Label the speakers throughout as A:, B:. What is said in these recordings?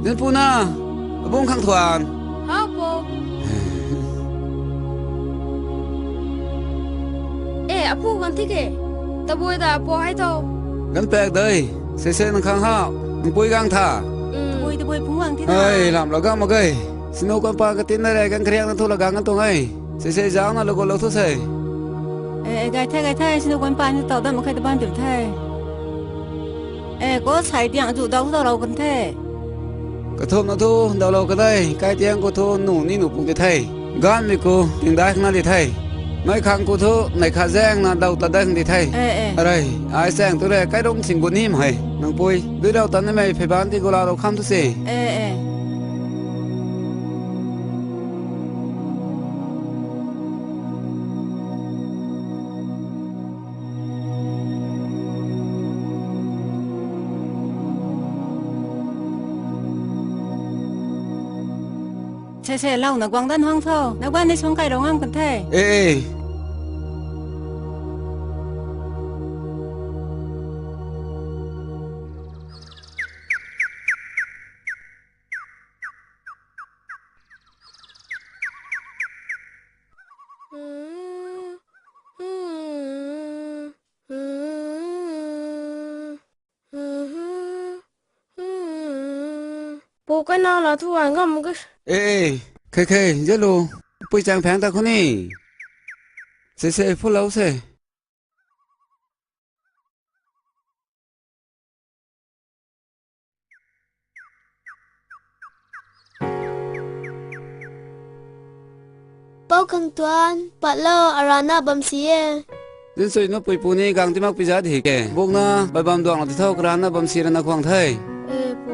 A: Dân phu na, bông khang thoàn.
B: Hả bố? Ê, bố gần thích kì? Ta bố đã bố hay đâu?
A: Gần bẹc đây, xe năng khang hao, bôi gang thả.
C: Ta bôi phúng hoàng thế nào?
A: Ê, làm là găng mà gây. Xin ô con pa cái tin này gan kriang năng thu là gang ngân tung ấy. Xe giáo nó là cô lâu thuốc xe.
C: Ê, gai thay, xin ô quan pa như tàu ta mà khai ta ban tiểu thay. Ê, có xài điện chủ đóng tàu lâu cần thế.
A: Cái thôm nó thu, đầu lâu cái đây, cái tiếng cô thu nụ ní nụ bụng để thay. Gan mi cô, tiếng đai khang để thay. Nói khang cô thu, này khá giang là đầu ta đây để thay. Ở đây, ai sang tôi đây, cái đông xin buồn hiểm hay. Nàng bôi, đứa đầu tấn mày phải bán thì cô lao đâu khám thuốc xe.
C: Xe lâu nó quăng đơn hoang thâu, nó quan đi xuống cây đồng ăn cần thế.
A: Ê.
B: Bố cái nào là thu hàng gom cái.
A: Ê, khê, rất luôn. Bùi chàng phán ta con đi. Xe, phút lâu xe.
D: Bố khang tuan, bạn lo arana bầm xìa.
A: Dân sôi nó bùi bùi ní gang tí mắc bì giá thì kè. Bốc na, bài bàm đoạn là tí thâu krana bầm xìa na khoang thay.
B: Ê bố.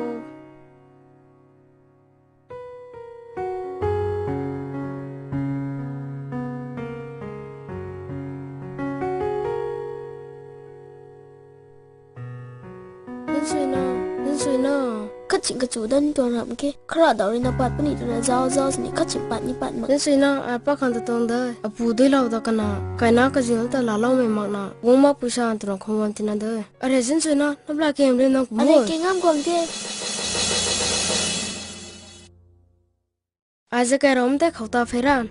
B: Dân sôi nó.
D: Cắt chỉnh cái chủ đơn tuần hầm kia. Khá đảo đi nó bạt bên này là giao thì cắt chỉnh bạn như bạn mà.
B: Dân sôi nó, bác khăn tụi đời. Bố đôi lâu ta cái nào. Cái nào cái gì ta là lâu mày mặc nào. Bố mắc bùi sang tụi nó không quan tin đời. Ở đây dân sôi nó là kèm lên nó cũng
D: mua. Ở đây kèm ngắm quần kia.
B: Ai sẽ cái rõm thế khẩu ta phải ran.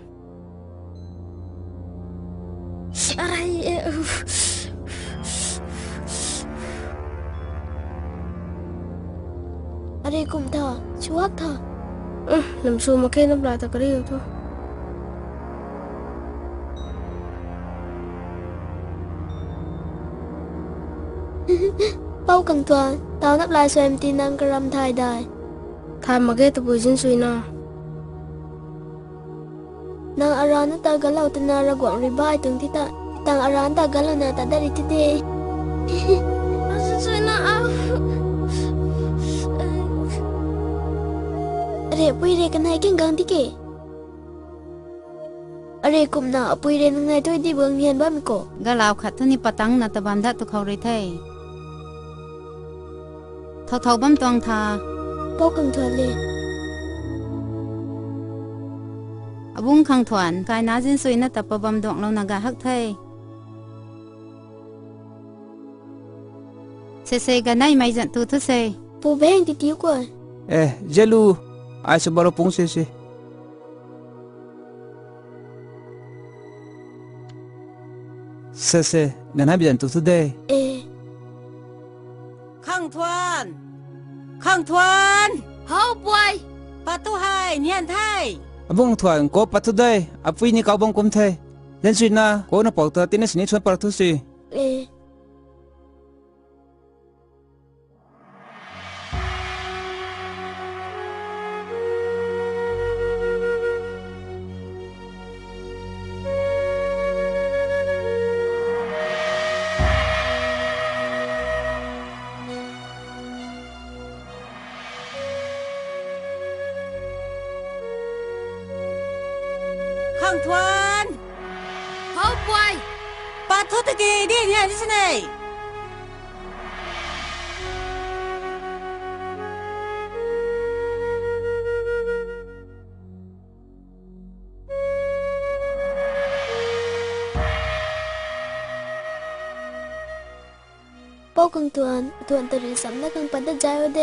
D: Ở đây cùng thở, chú hắc thở.
B: Làm sao mà khi nó lại ta cái điều thôi.
D: Bao cần tuần, tao nắp lại xem tin năng gram thai đài.
B: Thai mà ghê tụi bùi dân suy nào.
D: Nang aran na ta galaw tinara gwang ribay tung tita. Tang aran ta galaw na ta dari titi.
B: Suy na
D: Are pui re kan hai king gang tike. Are kum na pui re nang nai toi di bang nian ba mi ko.
C: Galaw khát thân ni patang na ta bam đã tụ khâu rồi thay. Thâu bấm toang tha.
D: Bao cần thuần le.
C: อบุ้งขังถวนกายนาจินซุยนะตับปะบำดวงเรานากาฮักไทยเซกันได้ไม่จันตูทุเซ
D: ปูเบ้งติดกว่า
A: เจลูไอ้สบาร์ปงเซกันให้บินตุสุดเด
C: ขังถวน
B: เฮาป่วย
C: ปะตูไฮเนียนไทย
A: บงถวนก็ปัตุได้อภินิกาบงกุมไทยเล่นสุดนะก็น่าปกติตินสินิชวนปัตุสิ
C: ขังถวน
B: เฮาป่วย
C: ปะทุตะกีดีเนี่ยนี่สิเน
D: ป้อกังทวนตรีสำนักกังปันตะใจวเด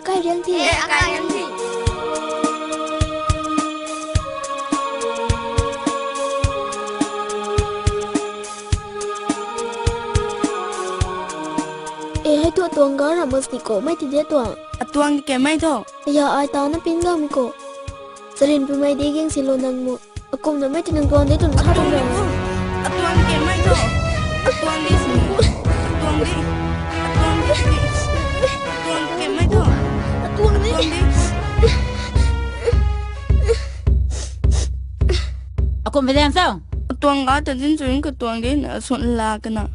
D: ใกล้เรียนที่ให้ตัวงก็รำมือสิโกไม่ติดเดียตัว
C: ตัวงแกไม่ท้อ
D: อย่าไอตานะปินก็มิโกสรินไปไม่ดีเก่งสิโลนังมุกุมจะไม่ติดหนึ่งตัวได้จนชาติเลย
C: ตัวงแกไม่ท้อตัวงดีสิตัวงดีaku belajar sao?
B: Tuang gak ada jinsuin ke tuang dia nak suan lah kena.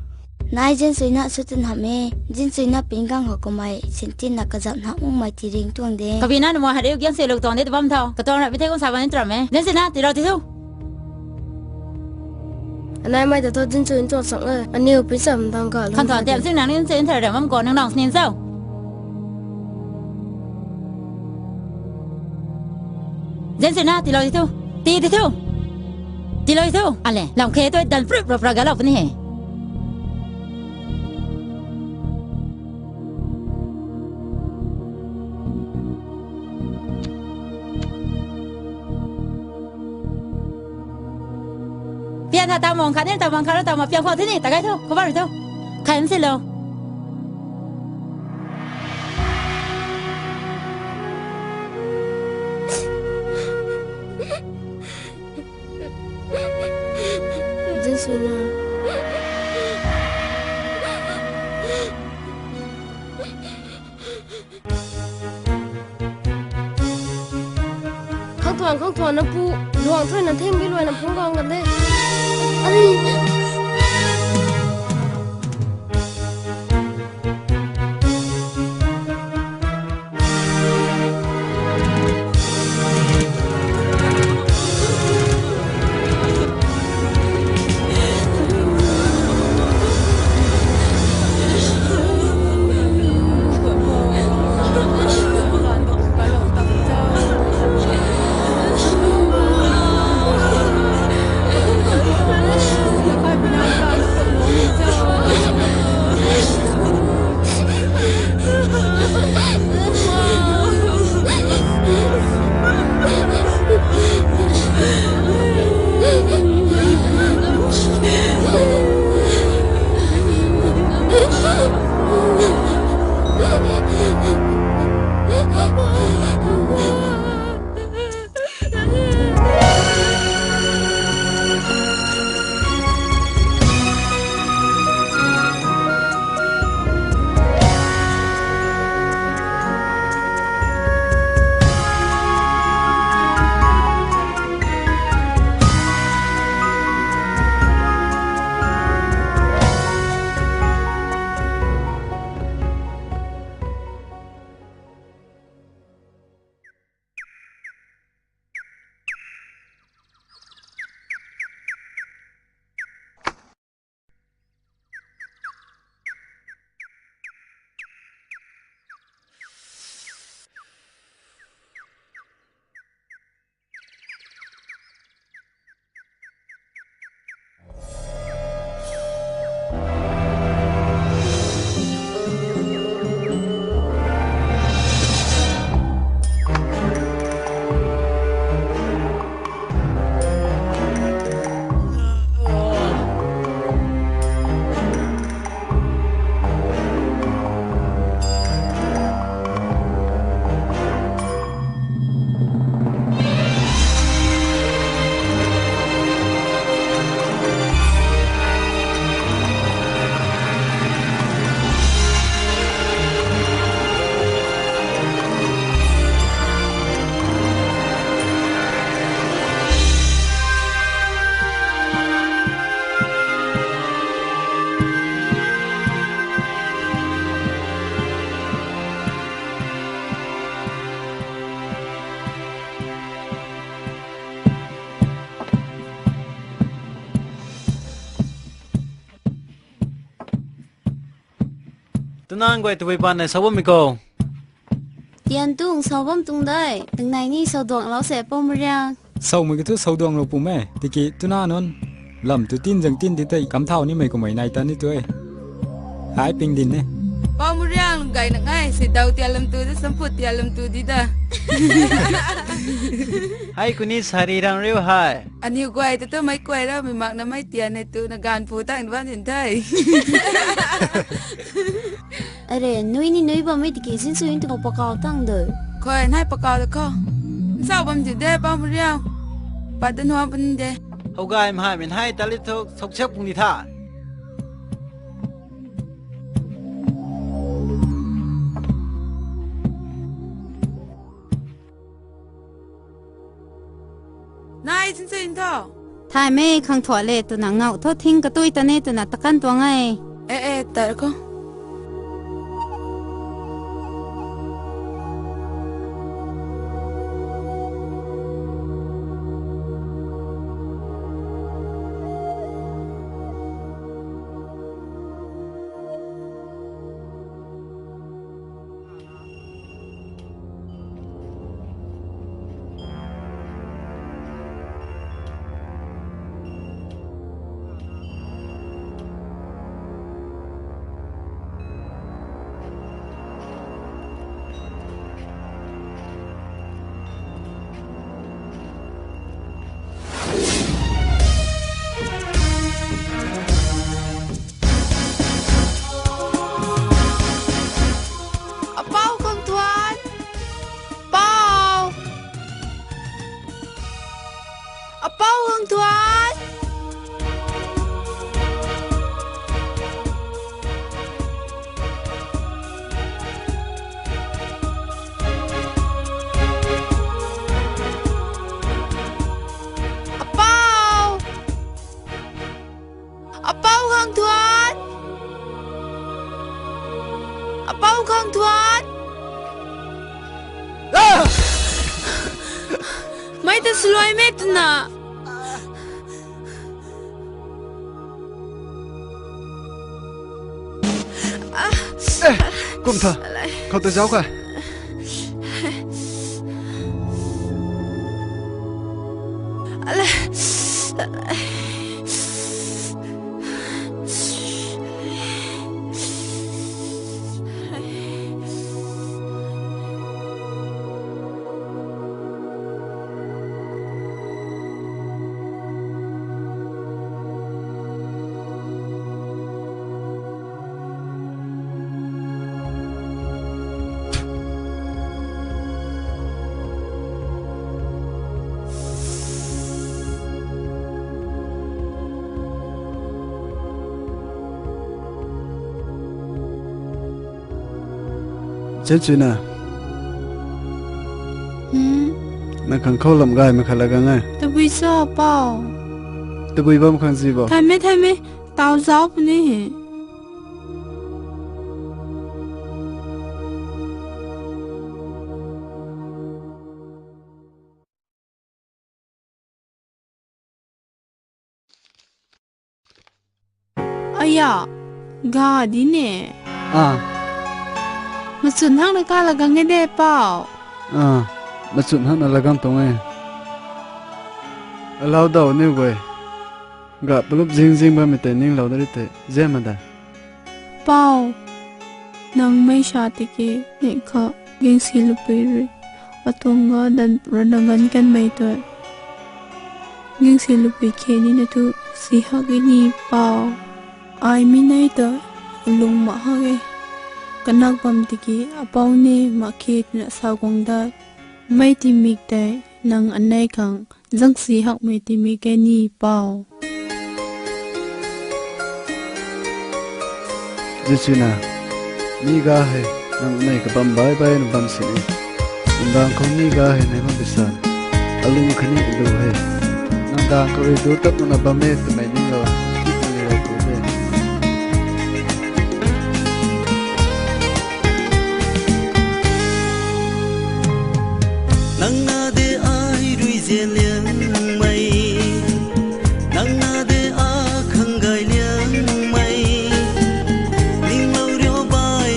D: Nai jinsuin nak suan hame, jinsuin nak pinggang hokomai, sentin nak kazak nak umai tiring tuang dia.
C: Kabina nama hari ujian selok tuang dia tu paham tahu. Ketuang nak betul kau sabar ni teram jinsuin nak tidak tisu.
B: Nai mai tu jinsuin tu sang aniu pisam tang ka.
C: Kan tuan tiap sing nang jinsuin teram mam kau nang senin sao? Jinsuin nak tidak tisu, tisu. Tilo itu, ale, lòng khé tôi đần phượt vào gà lộc này. Pian tao mong khá nên tao mong khá đó tao mà pian khoa thế này, tao cái thôi, không bao giờ thôi, khai em xin lâu.
B: Không thuần nó pu luồng thôi nó thêm cái luồng nó không còn gần đây.
E: ตัวนั่งไว้ตัวไปบ้านในสาวไม่โก
D: tiền tung sầu bom tung đây từng này ni sầu đuộng lão sẽ bom riang
F: sau mấy cái thứ sầu đuông lộc bùm mẹ thì kì tu na non làm tu tin rằng tin thì tay cắm thao như mày của mày này ta như tôi hái pin đình nè
G: bom riang gai nang ai si dau ti alam tu samput ti alam tu di da
E: hai kuni sari rang riu hai
G: ani guai tu mai guai ra mi mak na mai tian ne tu na gan pu tang van hin thai
D: अरे nuôi ni nuôi bom mấy thì kì xin suy tụi bọc cao tăng đời
G: khoi nai pa ka ko sao bom ti de bom riang pa den ho ban de
E: เอากายมาให้เป็นให้ตาลิทกทกเช็คพุงนิท่า
G: nai sin sin tho
C: thai mê khang thọ lệ tụi nàng ngạo thốt thinh cái tôi ta nê tụi nàng takan tua ngay
G: ta ko mai ta sloi met na
A: cùng thở không tôi giáo cả chết chuyện à nó khăng khâu làm gai mà khá là găng ngay
G: ta vui sao bao
A: tôi vui bom khăng gì bao
G: thay mê tao giáo bên này aya ga đi nè mà chuẩn hăng được là găng nghe đẹp bao
A: mà chuẩn hăng là găng tông ấy lao đầu như vậy gặp lúc riêng ba mình tên nín lao đó đấy dễ mà đã
G: bao nang may shati ke ne kha geng silu pere atonga dan ranangan kan mai to geng silu pe ke ni na tu si ha ge ni bao ai mi nai to lung ma ha ge kanak bam tiki apau ne ma khe na sa gong da mai ti mik dai nang anai khang jang si hak mai ti mi ke ni bao
A: Jisuna ni ga hai nang nei ka bam bai bai no bam sini bang ko ni ga hai nei bam bisan alung khani do hai nang dang ko do tap na bam ne to mai ning lo ki ni lo ko de
H: nang na de ai rui zen liang mai nang na de a khang gai liang mai ning lo ryo bai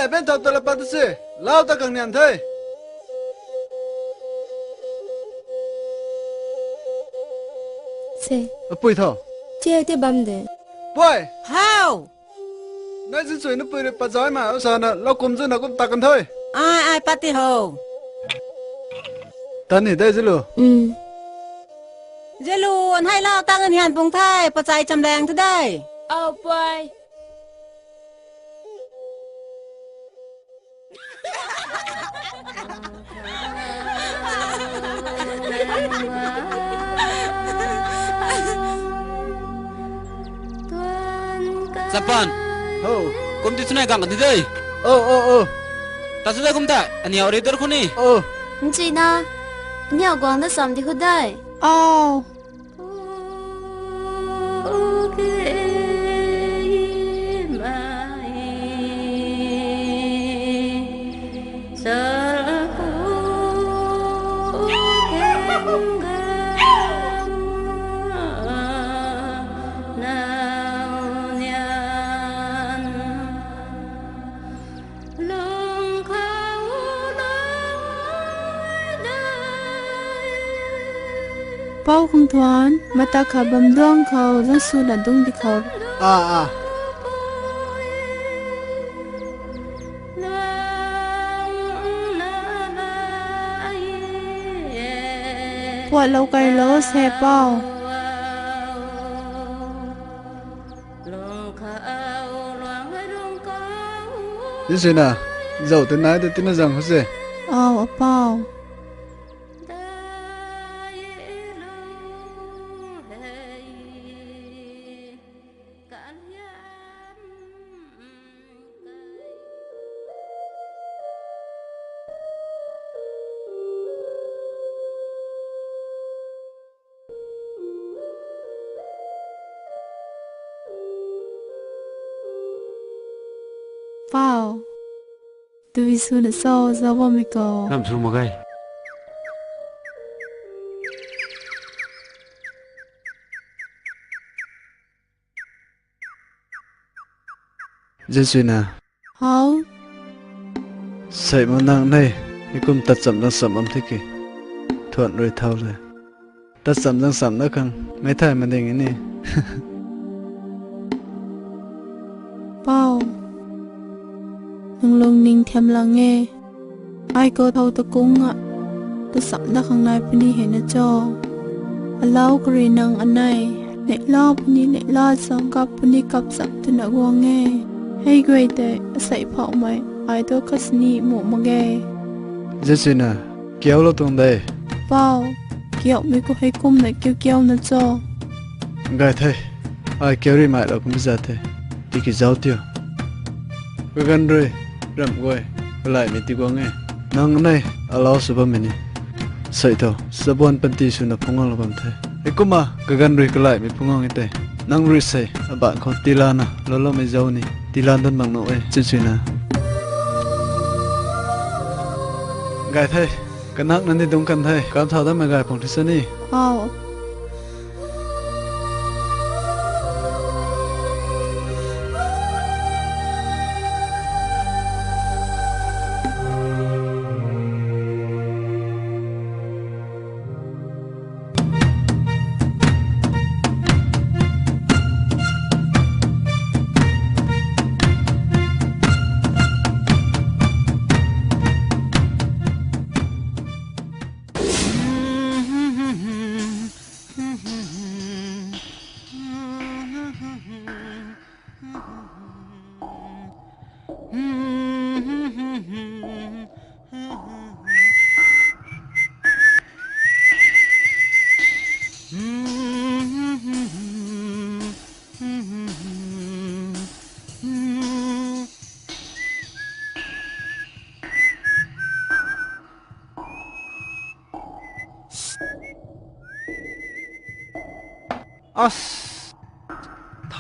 A: lại bên thầu tôi là bắt sĩ lao ta càng nhàn thôi
B: xe
A: bùi thầu
B: chơi thì bấm đấy
A: bùi
C: How?
A: nói xin suy nó bùi được bắt giỏi mà ở sao nè lao cùng dân nó cũng tạcกันthôi
C: Ai party ho.
A: ta nỉ đây chứ lù
C: Zelu an hai lao tăng an hiền bông thai, bắt chạy chăm đèn thế đây.
B: bye
I: Sapan,
A: oh
I: kum ti sunai kang kan dei.
A: oh
I: Ta sudah kum ta, ani ori dor khuni.
A: oh
D: chị na nhiều quang đã xong thì khu đây
G: Ao. Bao không thoáng, mà ta khả bầm đoan khẩu, rất su là đúng đi khẩu.
A: à
G: Quả lâu cây lỡ xe bao.
A: thế gì nè dẫu tới nãy tôi tin là rằng có gì
G: Ao, bao. Bao. Tôi su là sao, sao bao mày có.
E: Làm sao mà gây?
A: dễ suy nè
G: Hảo.
A: sậy mà nặng này thì cùng tật sầm đang sầm âm thế kì thuận rồi thâu rồi tật sầm đang sầm nữa không mấy thầy mà đình cái này
G: Bao. Nâng lông ninh thêm là nghe. Ai cơ thâu ta cung ạ. Ta sẵn đã khẳng này bên đi hẹn cho. À lâu kri nâng anh này. Nệ lo bên đi xong gặp bên đi cặp sẵn tên đã qua nghe. Hay quay tệ, sậy phọ mày. Ai tôi khá sni mụ mà nghe.
A: dễ suy nè kéo lo tung đây
G: Bao. Kéo mấy cô hay cung này kéo nó cho.
A: gai thầy ai kéo đi mãi đâu cũng biết thế thì cái giáo tiêu cái gần rồi rậm quay lại mình đi qua nghe nang này alo super mini sậy thôi sabon panti su na phungang lo bam thai ekuma cái gần rồi cái lại mình phungang cái nang rồi sậy bạn con tilana lo mấy dâu này tilan đơn bằng nội chân suy na gai thầy cái nắc này đúng cần thầy cảm thảo đó mà gai phòng thị sơn đi
G: Ao.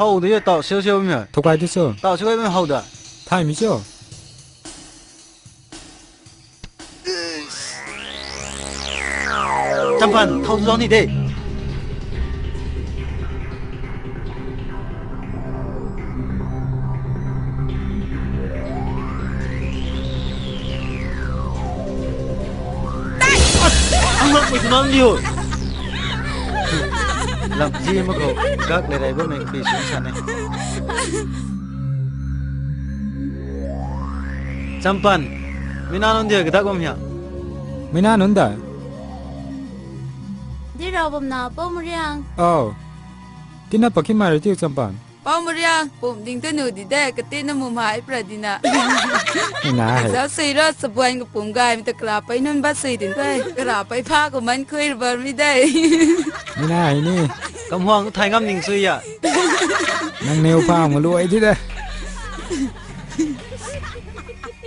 E: thâu đấy tạo siêu siêu nhỉ?
F: Thục ai thế sao?
E: Tạo siêu cái hậu đó.
F: Thay mi chưa?
E: Trăm phần thâu gió này đi. mắm nhiều làm gì mà cậu các lời này bên mình bị xuống sàn này Champan mina non dia kita kom ya
F: mina non da
D: đi rồi bầm nào bao mưa riang
F: oh tina pakhi mari tiu champan
J: bao mưa riang bầm ding tên nụ đi đây cái tên nó mồm hại pradina
F: na
J: giáo sư đó sập quanh cái bầm gai mình tự làm phải nên bắt sư đến đây cái làm phải pha của mình khơi vào mi đây
F: mina ai ni
E: cầm hoang thay ngâm ning suy ya
F: nang nêu pha mà lụi thế đây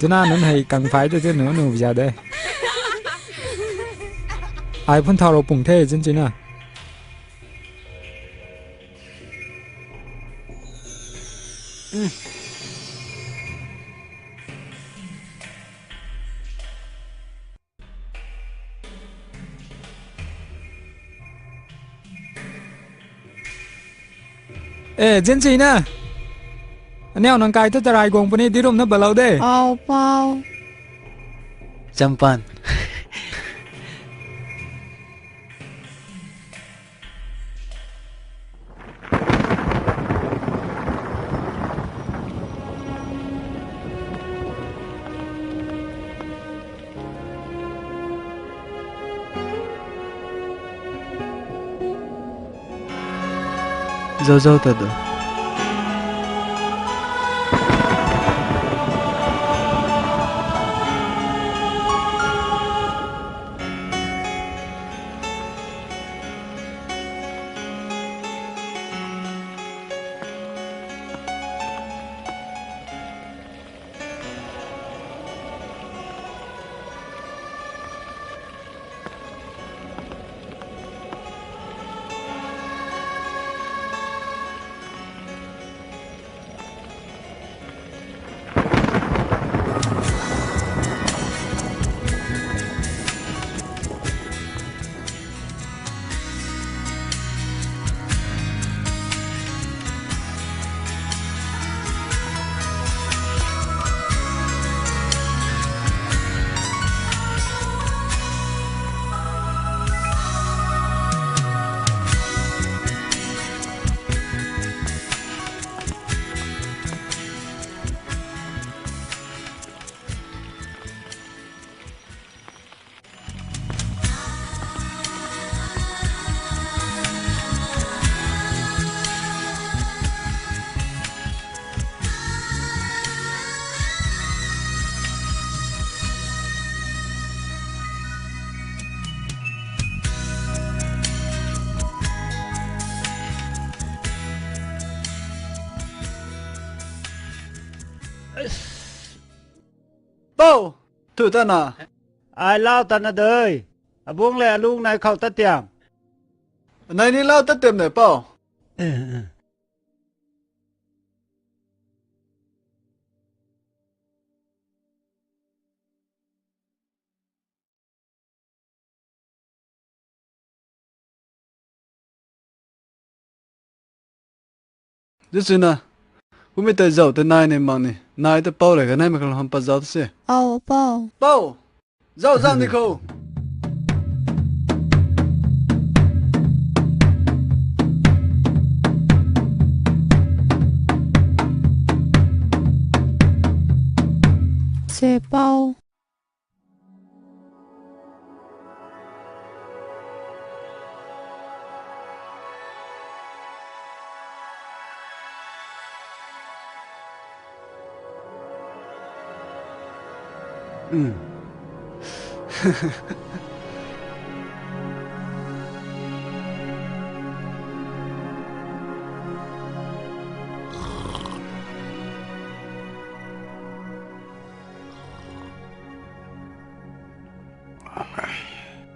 F: cho nên nó hay cần phải cho nữa nữa bây giờ đây ai phân thao bùng thế chân chính à ê chân chính à anh em năng cài tất cả ai cùng bên đây đi rung nó bờ lâu đây
G: ao bao
E: Champan Jauh-jauh tadi. Bao thử ta nà ai lao ta nà đời buông lẹ lúc này khẩu tất tiệm này đi lao tất tiệm này bao This nè cũng biết tới giàu tới nay này mà này nay tới bao lại cái này mà còn không bắt giàu thế
G: ao bao
E: bao giàu giàu đi không
G: xe bao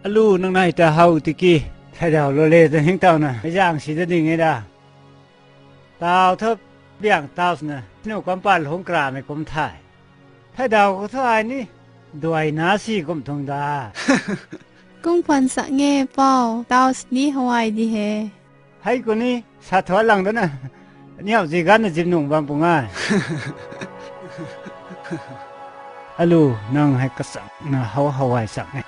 E: Alu nang này ta hậu tiki thay đào lô lê tới những tàu nè cái dạng xí gia đình ấy đã tàu thấp biển tàu nè nếu quan bản không cả mày cũng thải thay đào có thứ ai ní đuổi ná xí cũng thông đà
G: công phần sợ nghe bao tao ní Hawaii đi hè
E: hay cô ní sát thoát lăng đó nè nhiều gì gắn là chim nùng bằng bùng ai Alu nang hay cắt sẵn nà Hawaii sẵn này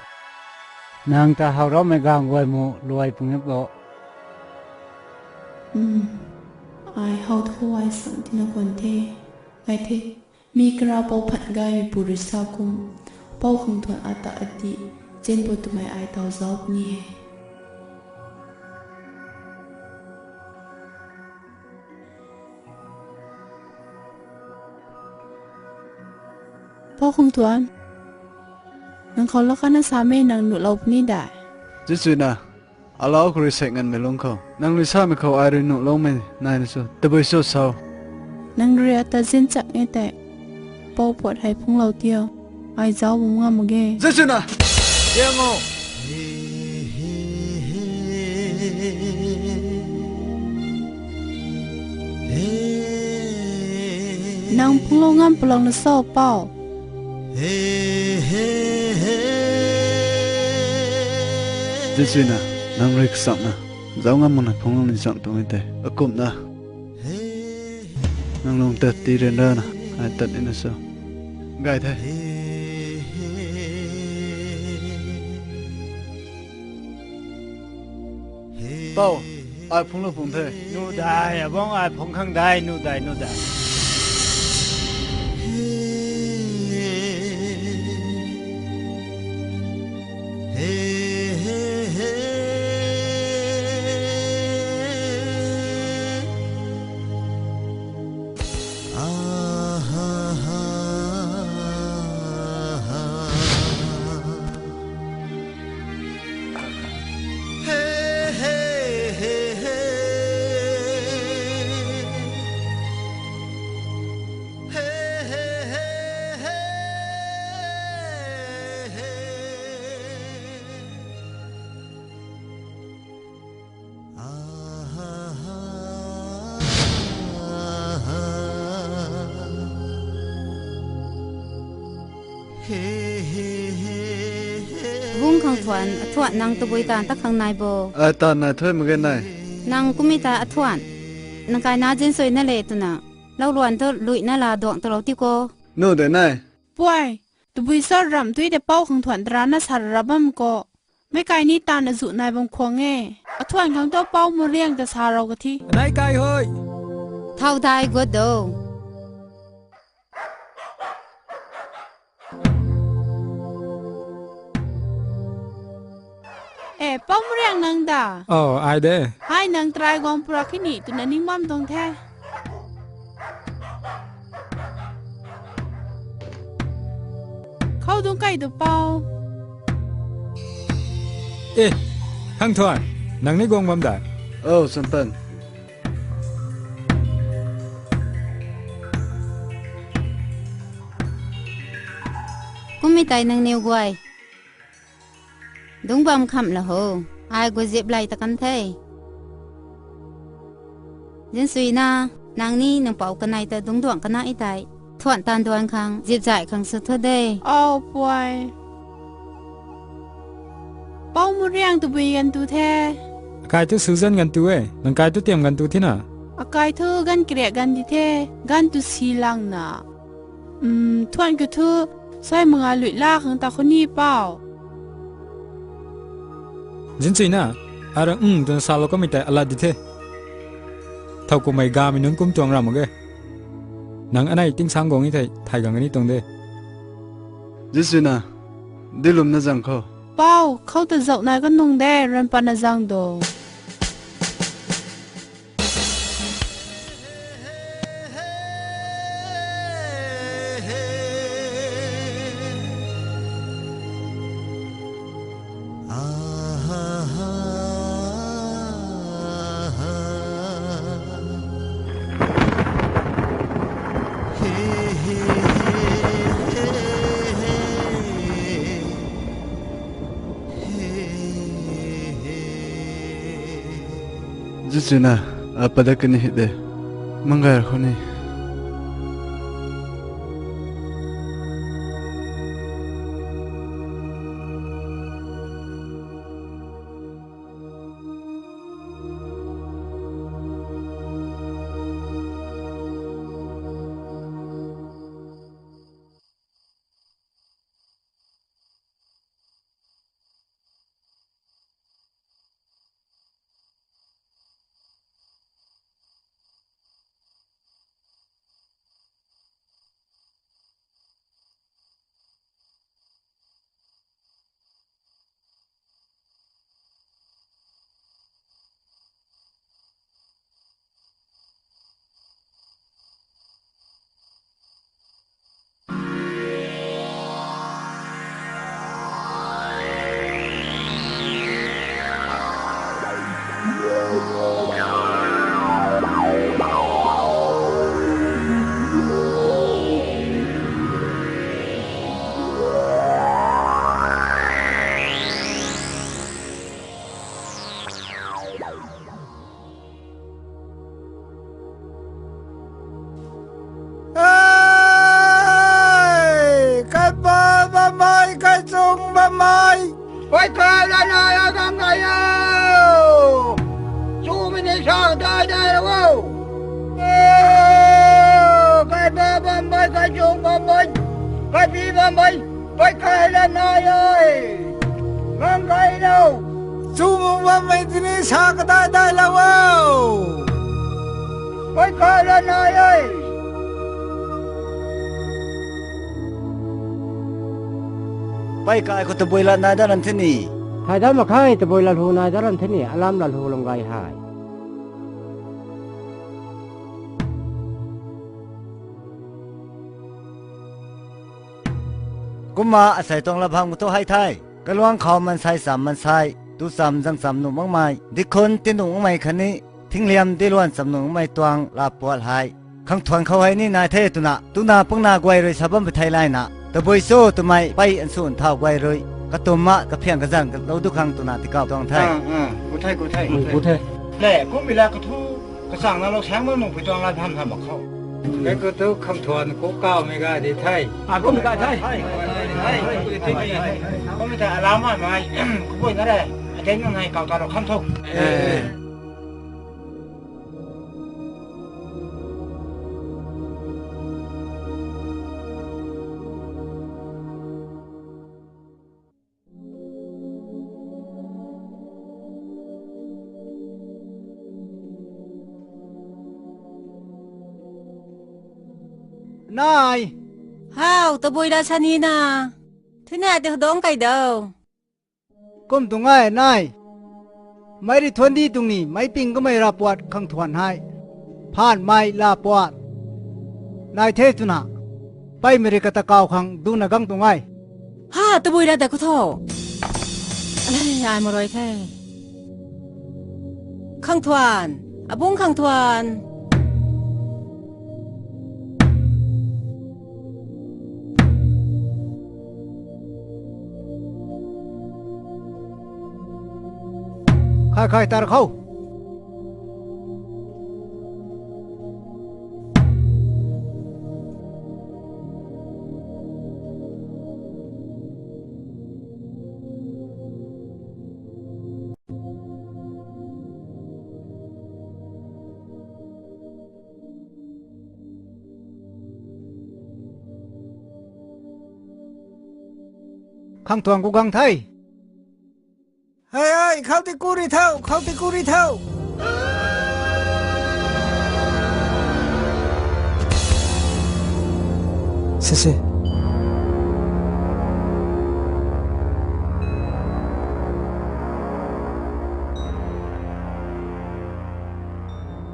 E: นางตาเฮาเราไม่กางไว้หมู่รวยปุ่งเบา
G: ไอเฮาทั่วไอสังที่นคนเทไอเทมีกระเป๋าผัดกายมีปุริสากุมเป้าคงทวนอัตตาอดีเจนบทไม่ไอเตาซอบนี่เป้าคงทวนนังเขาแล้วก็น่าสามีนางหนุเราพนี่ได้
A: จิสุนะอาลาวคริเซงันไม่ลงเขานางลิซ่าไม่เขาไอรินุลงไม่นายนะสุตะบุยสุดเศร้าน
G: างเรียตาจินจักไอแต่เป้าปวดให้พุ่งเราเดียวไอเจ้าบุ้งงามมเก
A: จิสุนะเยังงู
G: นางพุ่งเรางามปลองละเศร้าเป้า
A: จิสุนะนางริกสักนะเจ้างามมันพงลงในสังตรงนี้แต่กุมนะนางลงตัดตีเรนเดอร์นะไอตัดอินเสไงเท่เป้าไอพงลงพงเท่
E: นู่ได้อะบ้องไอพงข้างได้นู่ได้
C: วุ้งขังถวนถวนนางตะบุยตาตะขังนายโบ
A: ตานายถ้วยมึงกันนาย
C: นางกุมิตาถวนนางกายนาจินสวยนั่นเลยตุนะเล่าล้วนเธอลุยน่าลาดวงตลอดที่โก
A: นู่นเดี๋ยวนาย
G: ป่วยตะบุยซอดรำตุ้ยเดเป้าของถวนตรานาสารรับมก็ไม่ไกลนี่ตาณสุนายบงควงเง่ถวนของตัวเป้ามาเรียงจะสาเรากะที่
F: นายไกลเฮ้ย
C: เท่าได้ก็โด
G: เป้าเรียงนางด่า
F: ไอเด้
G: ให้นางตรายกองปลาขี้หนีตัวนั้นนิ่งมั่มตรงแท้เข้าตรงไก่ตัวเป้า
F: ข้างทวนนางนี่กองมั่มได้
A: สัมปัน
C: กูไม่ตายนางเนียวกวยดุงบอมคำละโหไอ้กูเจ็บไหลตะกันเทยินสุยนานางนี่นางเป่ากันในแต่ดุงดวงกันนะไอ้ไตถวนตานดวนคังเจ็บใจคังสุดเธอได้
G: ป่วยเป้ามุเรียงตัวบีกันตัวแท้
F: กายตัวซูซันกันตัวนังกายตัวเตรียมกันตัวที่น่ะ
G: กายเธอกันเกลียกันที่แท้กันตัวสีลังน่ะถวนก็เธอใส่มึงอาลุยลากของตาคนนี้เป้า
F: จินซีน่ะอารังจนสาวก็ไม่แต่อะไรดิเทเท่ากูไม่กาไม่นุ่งกุ้มจวงรำมั้งเกนังอันไหนติ้งสังกงนี่ไทยกังกันนี่ตรงเด้
A: จินซีน่ะดิลุมน่าจังเขา
G: เป้าเขาแต่เจ้านายก็นุ่งได้รันปานาจังโด
A: จิสุนะapa dah kena hit deh manggar kau ni
E: cái gì mà mày phải khai lên này ơi ngang cái đâu chú mà mày thì đi xa cái tay tay lâu phải khai lên này ơi
K: phải khai có tụi bồi lần này đó làm thế nhỉ
E: hai đó mà khai tụi bồi lần hồ này đó làm thế nhỉ alam lần hồ lòng gai hai
K: กุมาอาศัยตรงลำพังมุตให้ไทยกระลวงเขามันใส่สามมันใส่ตุสามจังสามหนุ่มใหม่ดิคนที่หนุ่มใหม่คันนี้ทิ้งเลียมที่ล้วนสามหนุ่มใหม่ตวงลาปวดหายขังทวนเขาให้นี่นายเทตุนะตุนาปังนากวยเลยชาวบ้านไปไทยไล่นะแต่บอยโซ่ตัวไม่ไปอันสูนเท่ากวยเลยกระตุมะกระเพียงกระจังกระเราทุกครั้งตุนาที่เก่าตองไทย
E: กูไทยแหล่กูเวลากระทู้กระสั่งนั้นเราแช้งมันหนุ่มไปจองร้านทำมาเข้าcái cơ tứ không thuần cố cao mới gai đi thay có mới gai thay có mới thay làm mà mày có buồn cái đây đến hôm nay cậu ta không thuộc này
C: hao tao bôi đa chani na thế nào thì đóng cái đâu
E: cùng tụi ngay này mấy đi thuần đi tụi nhỉ mấy pin có mấy ra bọt không thuần hay phan mai la bọt này thế tụi nào bay mấy cái ta cao khang du na gang tụi ngay
C: ha tao bôi đa đã có thổ ai mà rồi thế không thuần à bung không thuần
E: khai tar khâu khang thuần cố gắng thay hey ơi khâu thì cú đi theo xe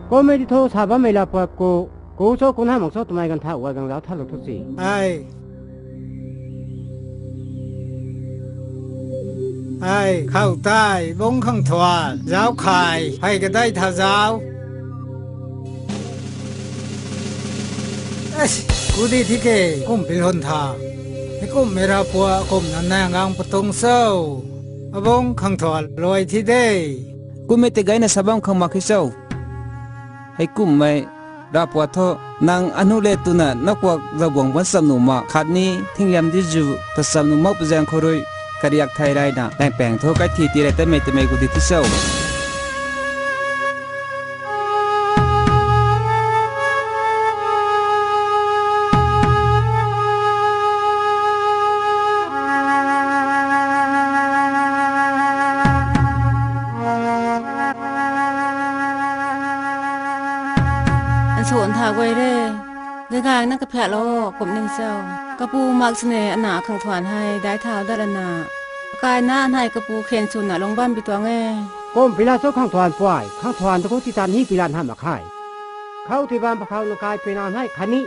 E: cô mới đi thôi sao bà mày là cô số cô hai một số tụi mày gần thảo gần giáo thảo được thứ gì aiเข้าใต้บงข้างถวาเจ้าไข่ให้ก็ได้ท่าเจ้ากูดีที่เกกุมเป็นคนท่าให้กุมเมราปัวกุมนั่นแนงางปตงเศร้าบงข้างถวาลอยที่ได้กูไม่ติดไงนะสบายข้างมาขี้เศร้าให้กุมไม่ราปัวทอนางอนุเลตุนะนักวักระบงวันสนุมาขัดนี้ทิ้งยามดิจูแต่สนุมาเป็นแจงคอยกระยักไทยไรนะแปลงแปลงโทษกันทีตีไรแต่ไม่กูดีที่เศร้า
C: อันส่วนถากไว้เร่เรื่องการนั่งกระเพาะโลกผมหนึ่งเศร้ากระปูมักเสน่ห์อันหนาขังถวนให้ได้เท้าดารนากายหน้าให้กระปูเข็นสุนหนาลงบ้านไปตัวแง่
E: ก้มพิลาโซข้างถวนป่วยข้างถวนตะโกที่ตานนี้พิลานห้ามมาค่ายเข้าที่บ้านพระเขากายเป็นนานให้คันนี้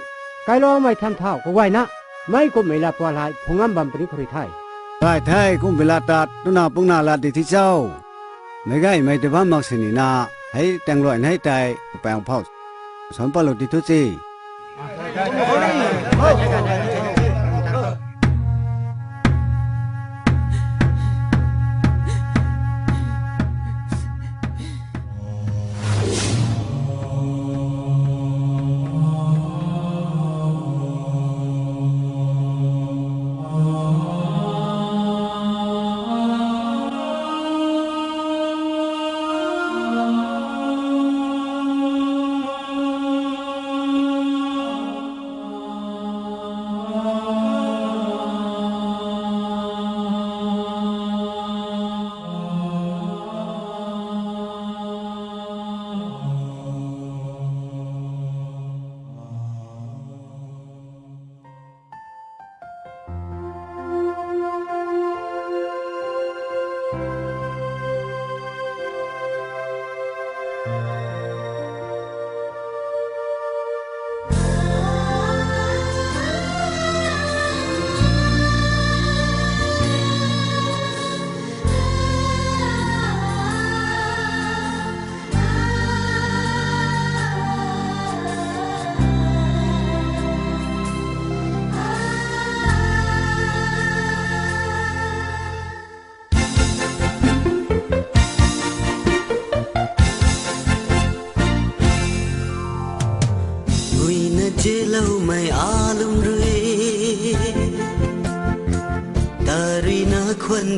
E: กายล้อไม่ทำเท้าก็ไหวนะไม่ก้มไม่ละปวดหายพงงั้นบัมปริคริไทยได้ไทยก้มพิลาตัดตุนาปุงนาลาดิที่เจ้าไม่ไงไม่ได้บ้านมักสินีนาให้แต่งรอยให้ใจแปลงพ่อสอนปลุกดิทุจี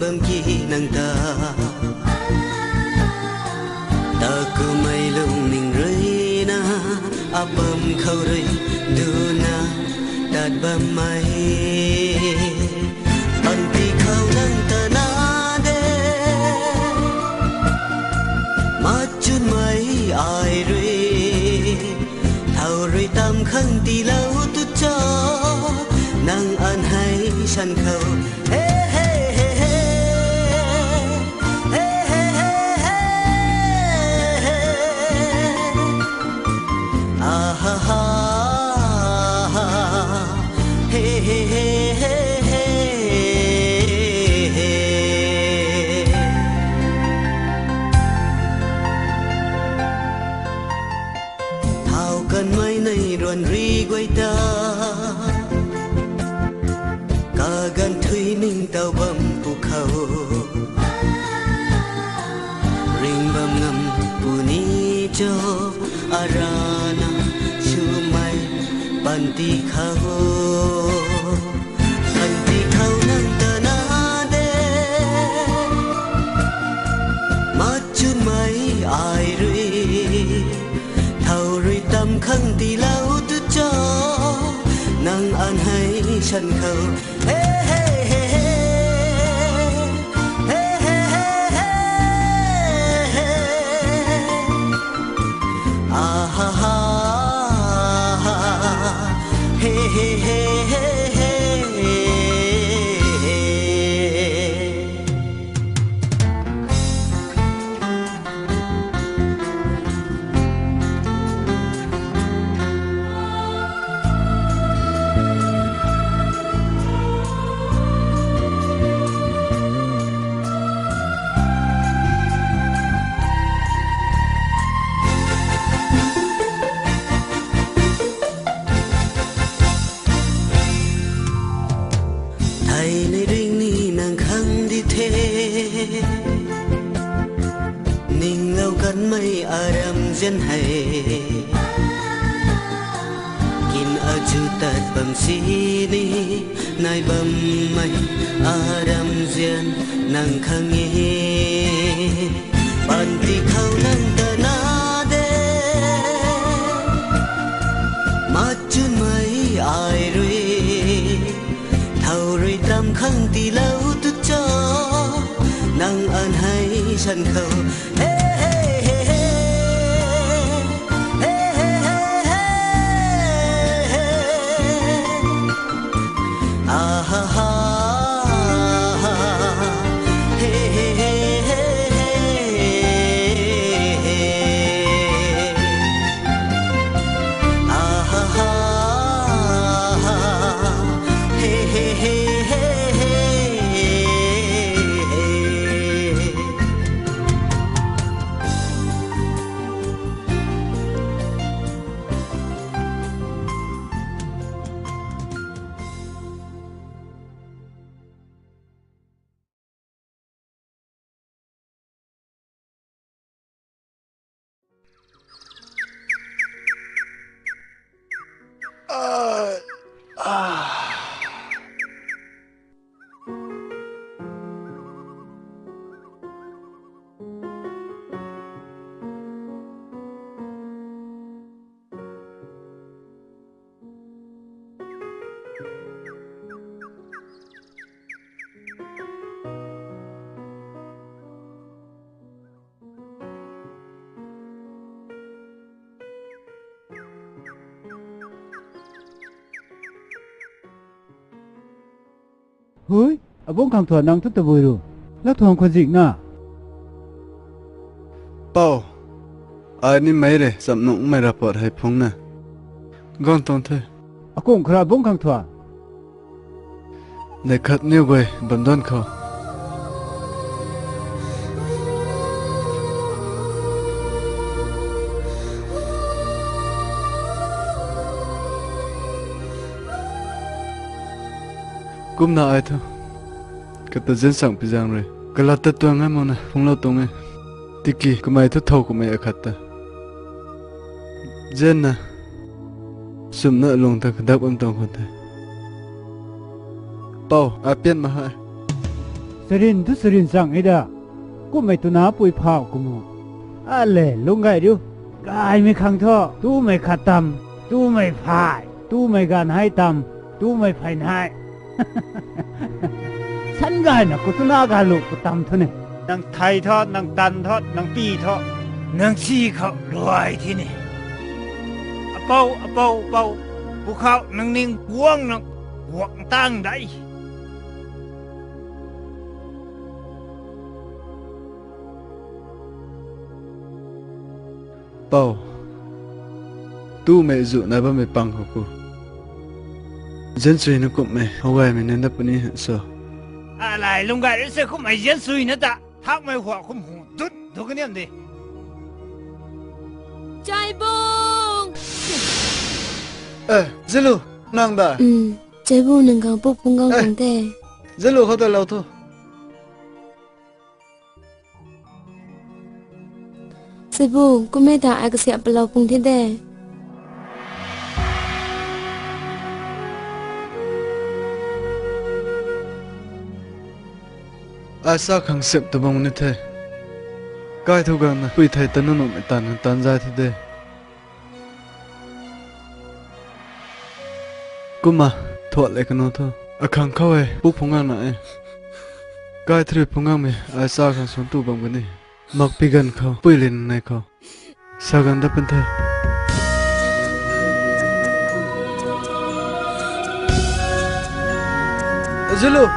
H: บำกีนังตาตาก็ไม่ลงนิ่งเลยนะอาบำเขาเลยดูนะดัดบำไม่ปันที่เขานั่งตานาเดมาจุดไม่อายเลยเท่าไรตามข้างตีเล่าตุจอนั่งอ่านให้ฉันเขาเฮ้เฮ้เฮ้เฮ้เฮ้เฮ้เฮ้อาฮ่าฮ่าเฮ้เฮ้เฮ้เฮ้เฮ้เท่ากันไหมในรวนรีกวยตากันทุยนิ่งเต้าบำภูเขาริงบำงำปูนี้โจอารานาชูไม่ปันตีเขาปันตีเขานั่งตานาเดมาจุดไม่อายรีเท่ารีตำข้างตีเล่าตุจอนั่งอ่านให้ฉันเขาเฮ้เฮ้เฮ้เฮ้เฮ้เฮ้เฮ้เฮ้อาฮ่าฮ่าเฮ้เฮ้เฮ้เฮ้เฮ้ในเรื่องนี้นางคังดิเทนิ่งเล่ากันไม่อารมณ์เจนให้กินอาจุตัดบำสีนี้นายบำไม่อารมณ์เจนนางคังเอปันที่เขานั่งตานาเดมาจุนไม่อายรีเท่าไรตามข้างตีเล่าตุจอนั่งอ่านให้ฉันเขาเฮ้เฮ้เฮ้เฮ้เฮ้เฮ้เฮ้เฮ้อาฮ่าฮ่าเฮ้เฮ้เฮ้เฮ้อาฮ่าฮ่าเฮ้เฮ้เฮ้เฮ้
E: เฮ้ยอาบุ้งคำถวนนางทุตตะบุยรูแล้วทวงคนจิกน่ะ
A: เป้าอันนี้ไม่เลยสำนุกไม่รับปอดให้พงนะก่อนตอนเธอ
E: อากุ้งคราบุ้งคำถวน
A: ในขัดนิ้วไว้บันดอนเขากุมน่าไอ้เถอะก็ตัดเส้นสั่งพิจารณาเลยก็ลัดตัดตัวงั้นมั้งนะพงเราตรงนี้ติกี้ก็ไม่ทุกเท่าก็ไม่ขัดตาเจนนะสุมน่ะลงตะกดับตรงคนไทยเป้าอาเปียนมาให้
E: เซ รินทุสรินสั่งไอ้ดากูไม่ตุนาปุยพาวกูมูอะไรลุงไงดิวกายไม่ขังท่อตู้ไม่ขัดตำตู้ไม่พายตู้ไม่การให้ตำตู้ไม่ภายในฉันไงนะกูตุนาการลูกกูตำเท่านี้นางไทยทอดนางตันทอดนางปีทอดนางชี้เขารวยที่นี่เป่าพวกเขานางนิ่งห่วงนางห่วงตั้งได้
A: เป่าตู้ไม่จุนายบ้าไม่ปังเขากูเจนสุยนึกไม่เอาไว้ไม่เน้นดับนี้เหรอ
E: อะไรลุงไก่รู้สึกเขาไม่เจนสุยนะจ๊ะทักไม่หัวคุ้มหูดุดดูกันเนี่ยดิ
B: ใจบุง
A: เจลูนั่งได้
B: ใจบุงหนึ่งครั้งปุ๊บพุ่งกังคงเต้
A: เจลูเขาตัวเราทั่ว
B: ใจบุงกูไม่ด่าไอ้กระเสียบเราพุ่งที่เต้
A: อาซาขังเสพตัวมังนิดเถอะกายทุกันนะปุยไทยตันนุ่มไม่ตันใจที่เด้กูมาถอดเล็กน้อยเถอะอาขังเข้าไอ้ปุ๊บพงานไหนกายทรีพงานมีอาซาขังส่วนตัวบางวันนี้มักปีกันเขาปุยเล่นในเขาสากันได้เป็นเถอะจิลู
E: ก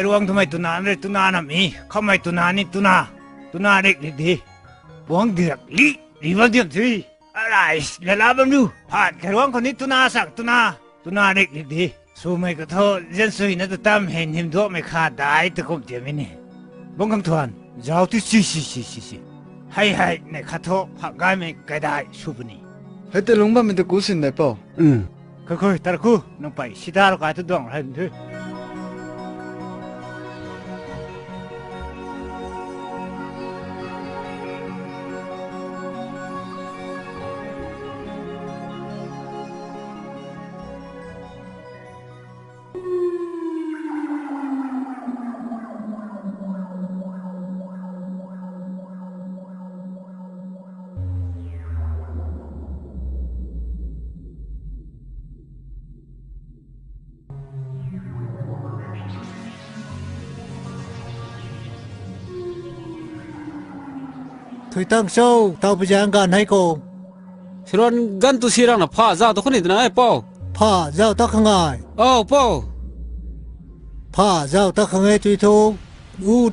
E: ระวงทำไมตุนาเนี่ยตุนาน่ะมีเขาไม่ตุนานี่ตุนาเด็กดีบวงเดือกลีวันเดียมสิอะไรเวลาบังดูผ่านกระวงคนนี้ตุนาสักตุนาเด็กดีสู้ไม่ก็เท่าเจนสุยนั่นจะตามเห็นหิมตัวไม่ขาดได้ตะกุบเดียมินี่บงคำทวนเจ้าที่สิให้ในข้าโทผักกายไม่ไกลได้ชูบนี่
A: ให้แต่ลุงบ้านมันจะกู้สินได้เปล่า
E: ค่อยๆตะกุน้องไปสิดาลูกไอ้ทุดดวงให้ดู
K: ถุยตั้งโซ่เตาไปยางกันให้โก
I: สิรอนกันตุสิรังนะผ้าเจ้าตัวคนนี้นะไอ้ป่าว
K: ผ้าเจ้าตักข้างไง
I: ป่าว
K: ผ้าเจ้าตักข้างไงตุยโต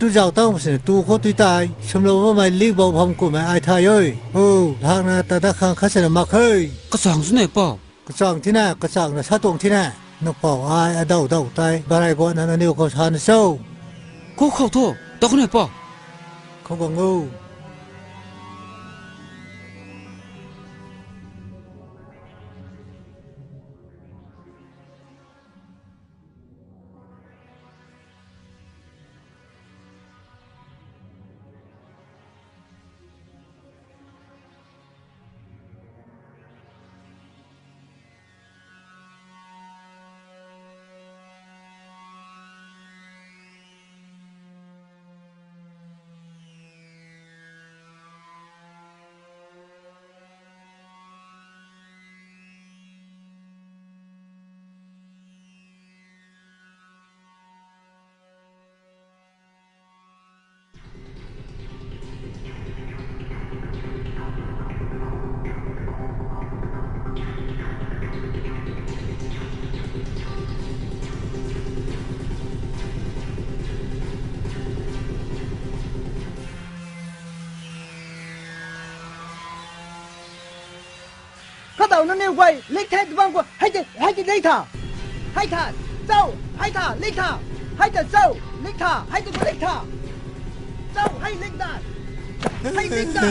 K: ตุเจ้าตั้งเสียตูโคตุยตายชมเราว่าไม่รีบบอกผมกูไม่ไอ้ทายเอ้ยทางนั้นแต่ตักข้างข้าเสนอมาเคย
I: กระสังสุนัยป่าว
K: กระสังที่น่ากระสังนะชาตรงที่น่านักป่าวไอ้เดาตายบารายก่อนนั้นนี่เขาชานโซ่
I: กูเข้าทั่วตัวคนนี้ป่าว
K: เขาก็งู
L: เขาเต่านั่นเนี่ยไว้เล็กแท้บ้างกว่าให้จะเล็กท่าให้ท่าเจ้าให้ท่าเล็กท่าให้จะเจ้าเล็กท่าให้จะเล็กท่าเจ้าให้เล็กได้ให้เล็กได้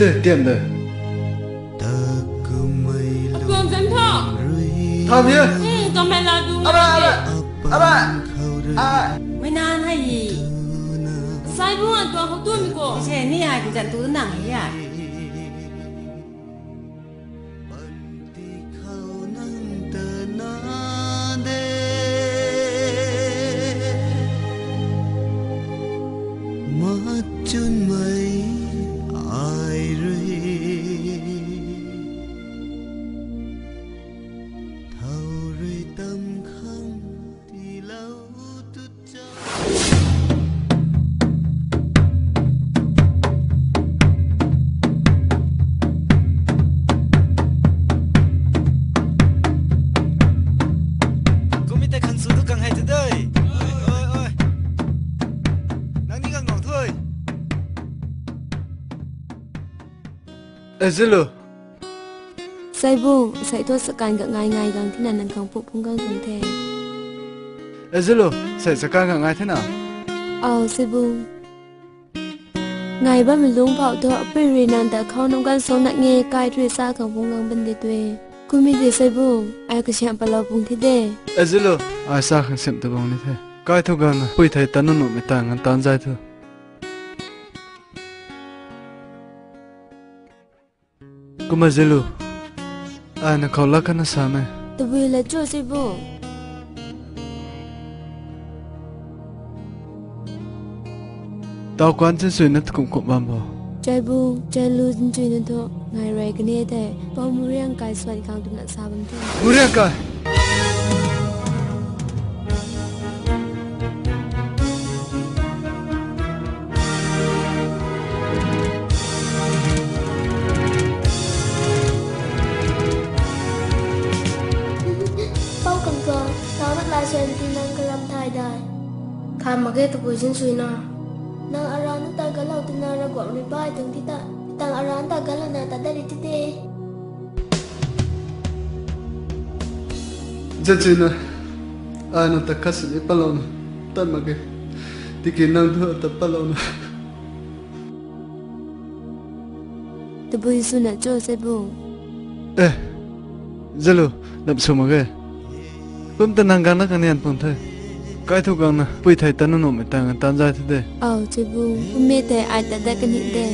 A: 对，点的。
M: Cường dẫn thọ.
A: Thọ nhé.
M: Tao mày là đủ.
C: Mấy nan hay gì?
M: Sai buồn tao không tuân mình cô.
C: Thế này ai cũng dẫn tụi nó nặng ấy à?
A: Zulu.
B: Sai bu, sai thua sekan gak ngai gang thi nan gang phụ phung gang thùng thề.
A: Zulu, sai sekan gak ngai thế nào?
B: Sai bu. Ngai ba mình lung phao thua peri nan ta khao nong gan so nak nghe kai thue sa gang phung gang bên de tuê. Kumi de sai bu, ai ka siam pala phung thi de.
A: Zulu, ai sa khang sim ta bong ni the. Kai thu gang pui thai tan nu me ta ngan tan jai thu. Kuma Zulu, ai na khâu lắc na sa me.
B: Tu bi la cho sai bu.
A: Tao quan chân suy nát cũng bám bò.
B: Trái bu, trái lu chân suy nát thôi. Ngày rồi cái này thế, bao mùi riêng cái xoay khang tụi nặn sa bấm thôi.
A: Mùi riêng cái.
B: Sen tinang kalam thai dai. Tham mà cái tụi bùi chân suy na. Nang aran ta cái lâu tin na ra quảng đi bay từng tí ta. Tang aran ta cái là na ta đây đi tê.
A: Chân suy na. Ai nó ta cắt sợi palon. Tan mà cái. Thì cái nang thưa ta palon.
B: Tụi bùi suy na cho sai bu.
A: Zalo, đập xuống mà cái. Cũng tên nàng gang na cái này anh thôi. Cái thu gang na, bui thầy tan nó mới tăng tan ra thế đấy.
B: Chị bu, mẹ thầy ai ta đã cái nhịn đấy.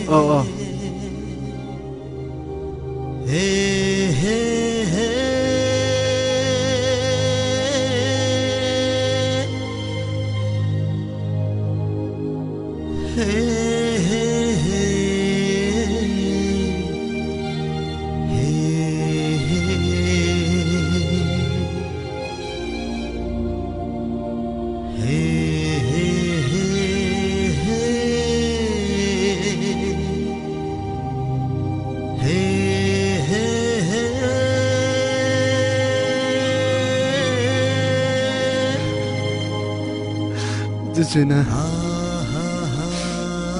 A: Chuyện à,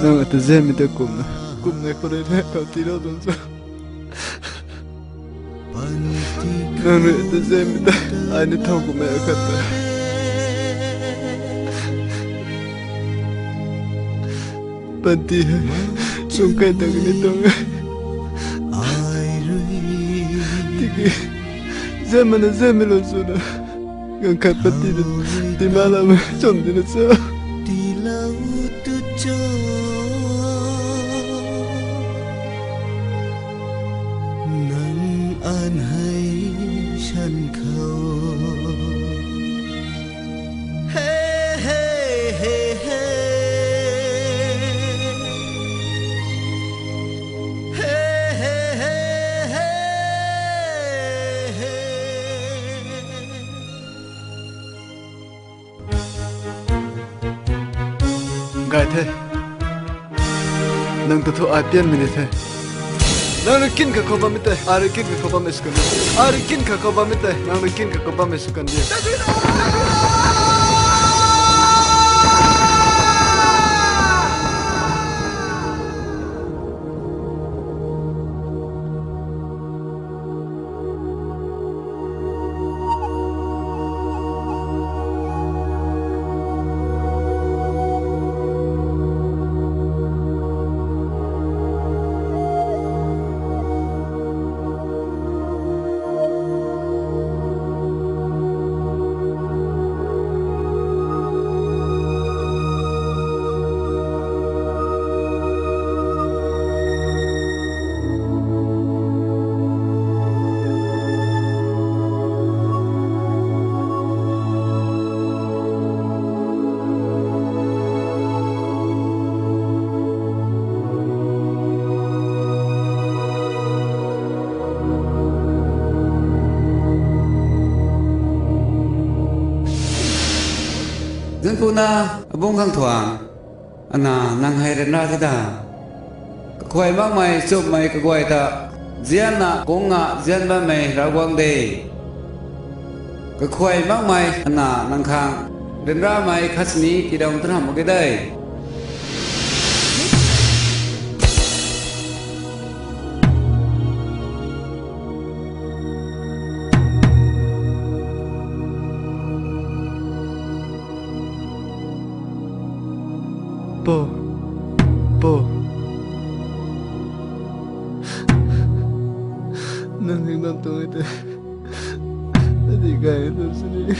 A: nó ở từ giờ mình tới cùng này có đến hết cả tí đâu rồi sao? Nó ở từ giờ mình tới ai nên thâu của mẹ khát rồi. Bạn tí xuống cái tầng này tầng thì cái giờ mình luôn xuống rồi. Ngang khát bạn tí thì mà làm chọn thì nó sao?
N: cái thế nâng tu thu ai tiền mình thế nang rikin ka koba mite arikin ka koba meskan arikin ka koba mite nang rikin ka koba meskan dia
A: dân puna bông khang thoảng ana nang hai ren ra thế ta khoi mak mai chop mai ka goi ta zian na kong nga zian ba mai ra wang de ka khoi mak mai ana nang khang ren ra mai khasni ki dong tra mo ke dai po nanti nonton itu tadi kayak itu sendiri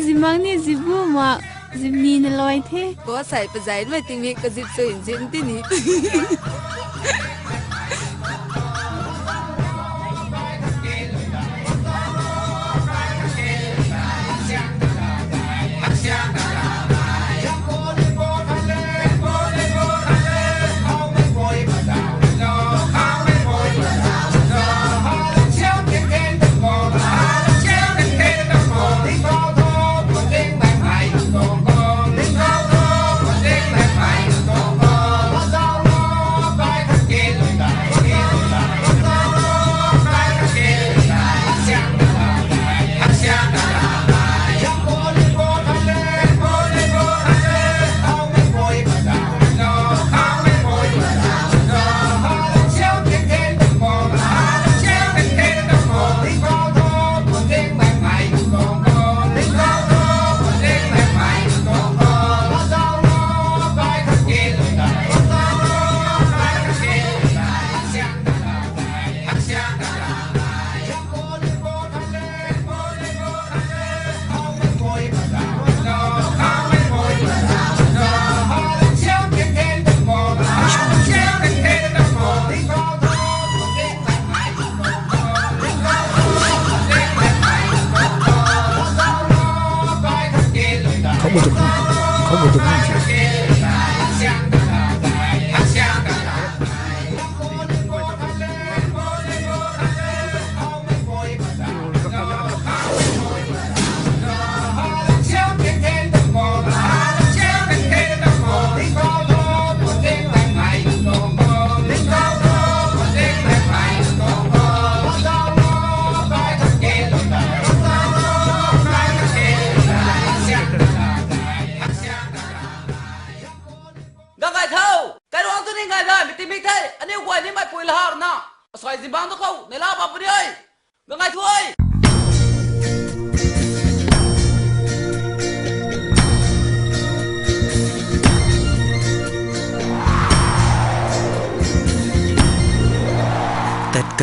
G: Zimang ni zibu mak zimni na loi the
J: có sai pa zai mai ting mi ka zip so in zin ti ni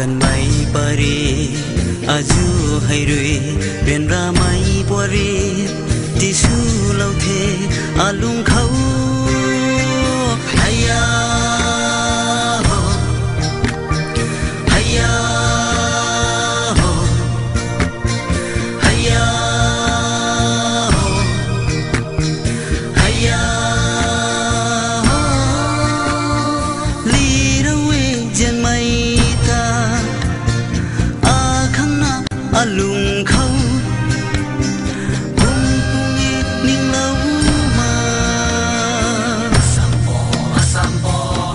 H: Kan mai pari aju hai rui ben ra mai pori tisu lau the alung khau haya ho haya ho haya ลุงเขาปุงปุงอีนิ่งเล่ามาสัมโบสัมโบ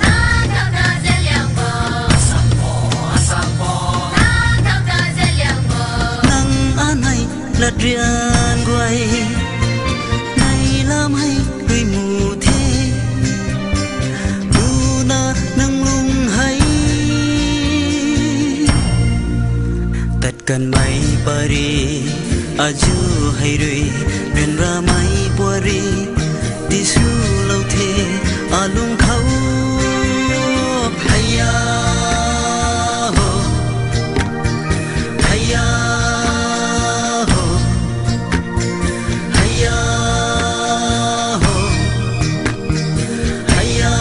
H: นาเท่าตาเจเลียงโบสัมโบสัมโบนาเท่าตาเจเลียงโบนังอันให้ละเรียนไว้ในลำให้ด้วยหมู่เทผู้นานังลุงให้ตัดกันไม่ปารีอาจูให้ด้วยเป็นราไม่ปวรีที่สู้เราเทอาลุงเขาพยาโฮพยาโฮพยาโฮพยา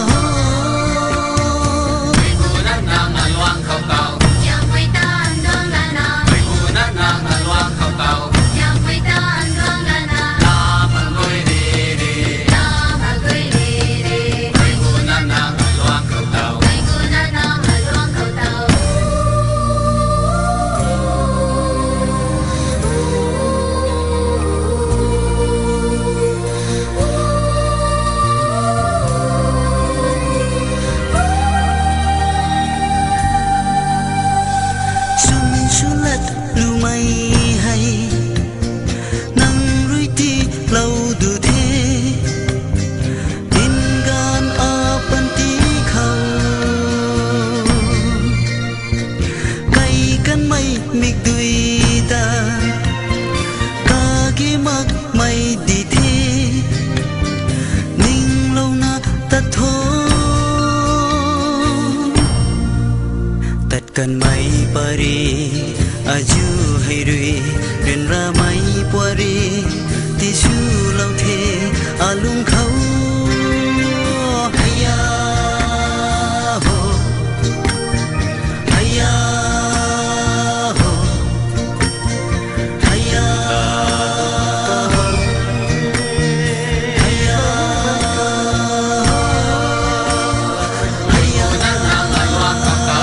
H: โฮไม่กูนั่นนางอันวางเขาเก่ายังไม่ตานดวงนานาไม่กูนั่นนางอันวางเขาเก่ายังไม่ตานดวงนานาลามันลุยดีดีลามันลุยดีดีไม่กูนั่นนางอันวางเขาเก่าไม่กูนั่นนางอันวางเขาเก่าชุนชุลัดรู้ไหมให้นั่งรุยที่เราดูเทดินการอาปันตีเขาไกลกันไม่มิกดุยตากาเกมักไม่ดีเทนิ่งเรานาตัดโทตัดกันไม่ปารีอาจูให้ด้วยเป็นราไม่ปวรีที่สู้เราเทอาลุงเขาพยาโฮพยาโฮพยาโฮพยาพยานั่นนางอันวางเขาเก่า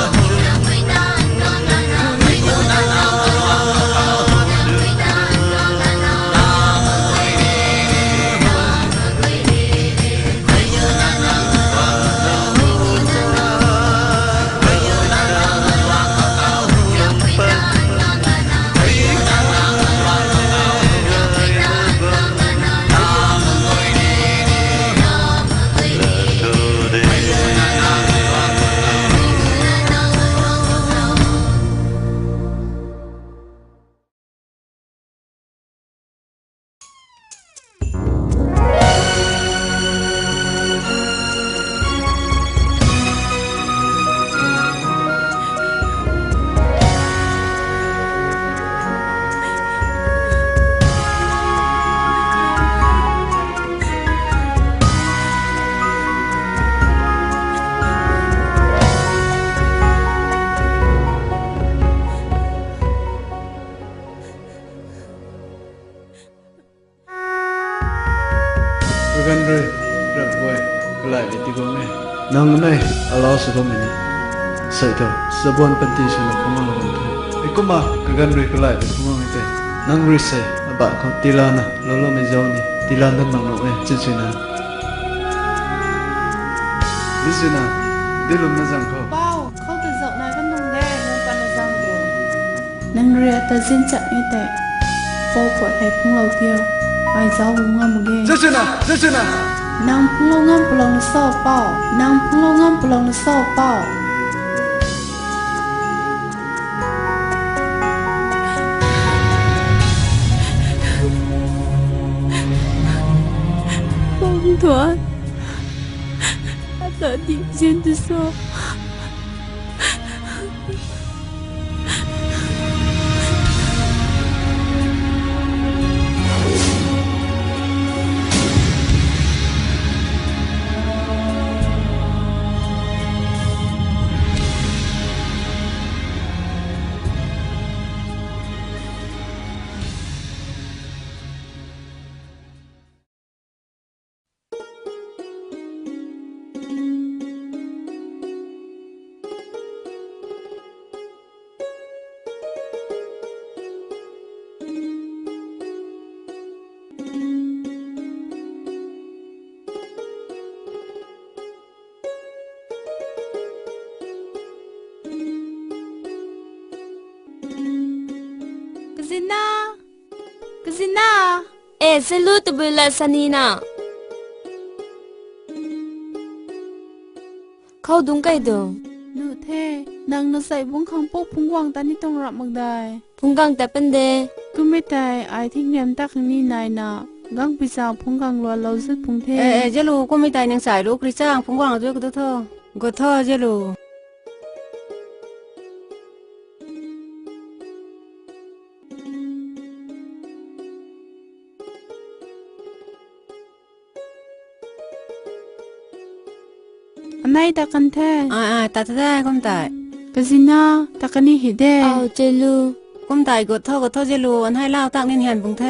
H: ยังไม่ตานดวงนานาไม่กูนั่นนางอันวางเขาเก่ายังไม่ตานดวงนานาลามันลุยดีดีลามันลุยดีดีไม่กูนั่นนางอันวางเขาเก่าไม่กูนั่นนางไม่กูนั่นนางอันวางเขาเก่ายังไม่ตานดวงนานาไม่กูนั่นนางอันวางเขาเก่ายังไม่ตานดวงนานาลามันลุยดีดีลามันลุยดีดีไม่กูนั่นนางอันวางเขาเก่าไม่กูนั่นนางอันวางเขาเก่า
N: Bukan roi, rak boy, kelai di tiga me. Nang nai, Allah sebab ini. Saya tahu, sebuah penting saya kumang orang tu. Ikuma, kegan roi kelai di kumang itu. Nang roi saya, abak kau tilana, lalu menjauh ni, tilana nang nak cincina. Cincina, di lum nazang kau.
G: Bao, kau tu zak nak kan nung deh, nung pandai zang tu. Nang ria ta zin cak ni teh. Bao buat hai pung lau tiao, ai zau bunga muge.
N: Cincina.
G: Nang pung lau ngam pulang sau bao, nang pung lau ngam pulang sau bao. Bang Tuan, tadi izin tu so. Kazina
M: salut bela sanina kau dung kai dong
G: nu the nang na sai bung khang pok phung wang ta ni tong ra mak dai
M: phung gang ta pen de
G: ku me tai ai thing niam tak ni nai na gang pi sa phung gang lo lo zut phung the
C: เจลูก็ไม่ตายยังสายลูกคริสจ้างพงกวางด้วยก็เธอก็เธอเจลู
G: อันไหนตะกันแท้
C: ตาได้ก้มตาย
G: Kazinaตะกันนี่หิเด
M: เอาเจลู
C: ก้มตายก็เธอเจลูอันให้เล่าตั้งนินเหียนพงเท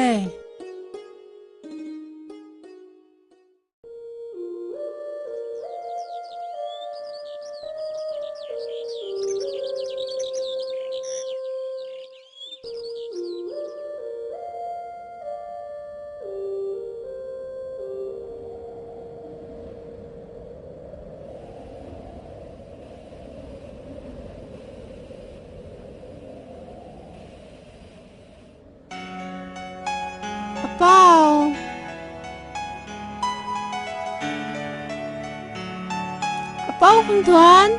G: เป้าคุณทวน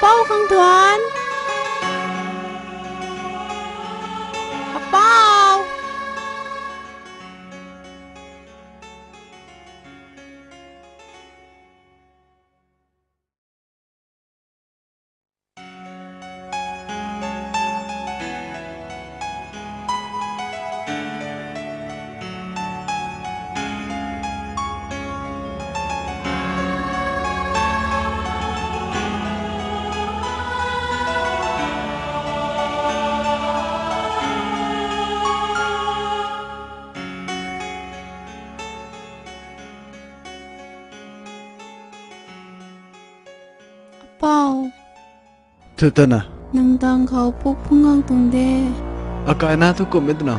G: เป้าขังทวนเป้าเป้า
N: เธอเต้นนะ
G: นังดังเขาปุ๊บพุ่งงตรงเด
N: อากาศน่าทุกคนไม่ตนา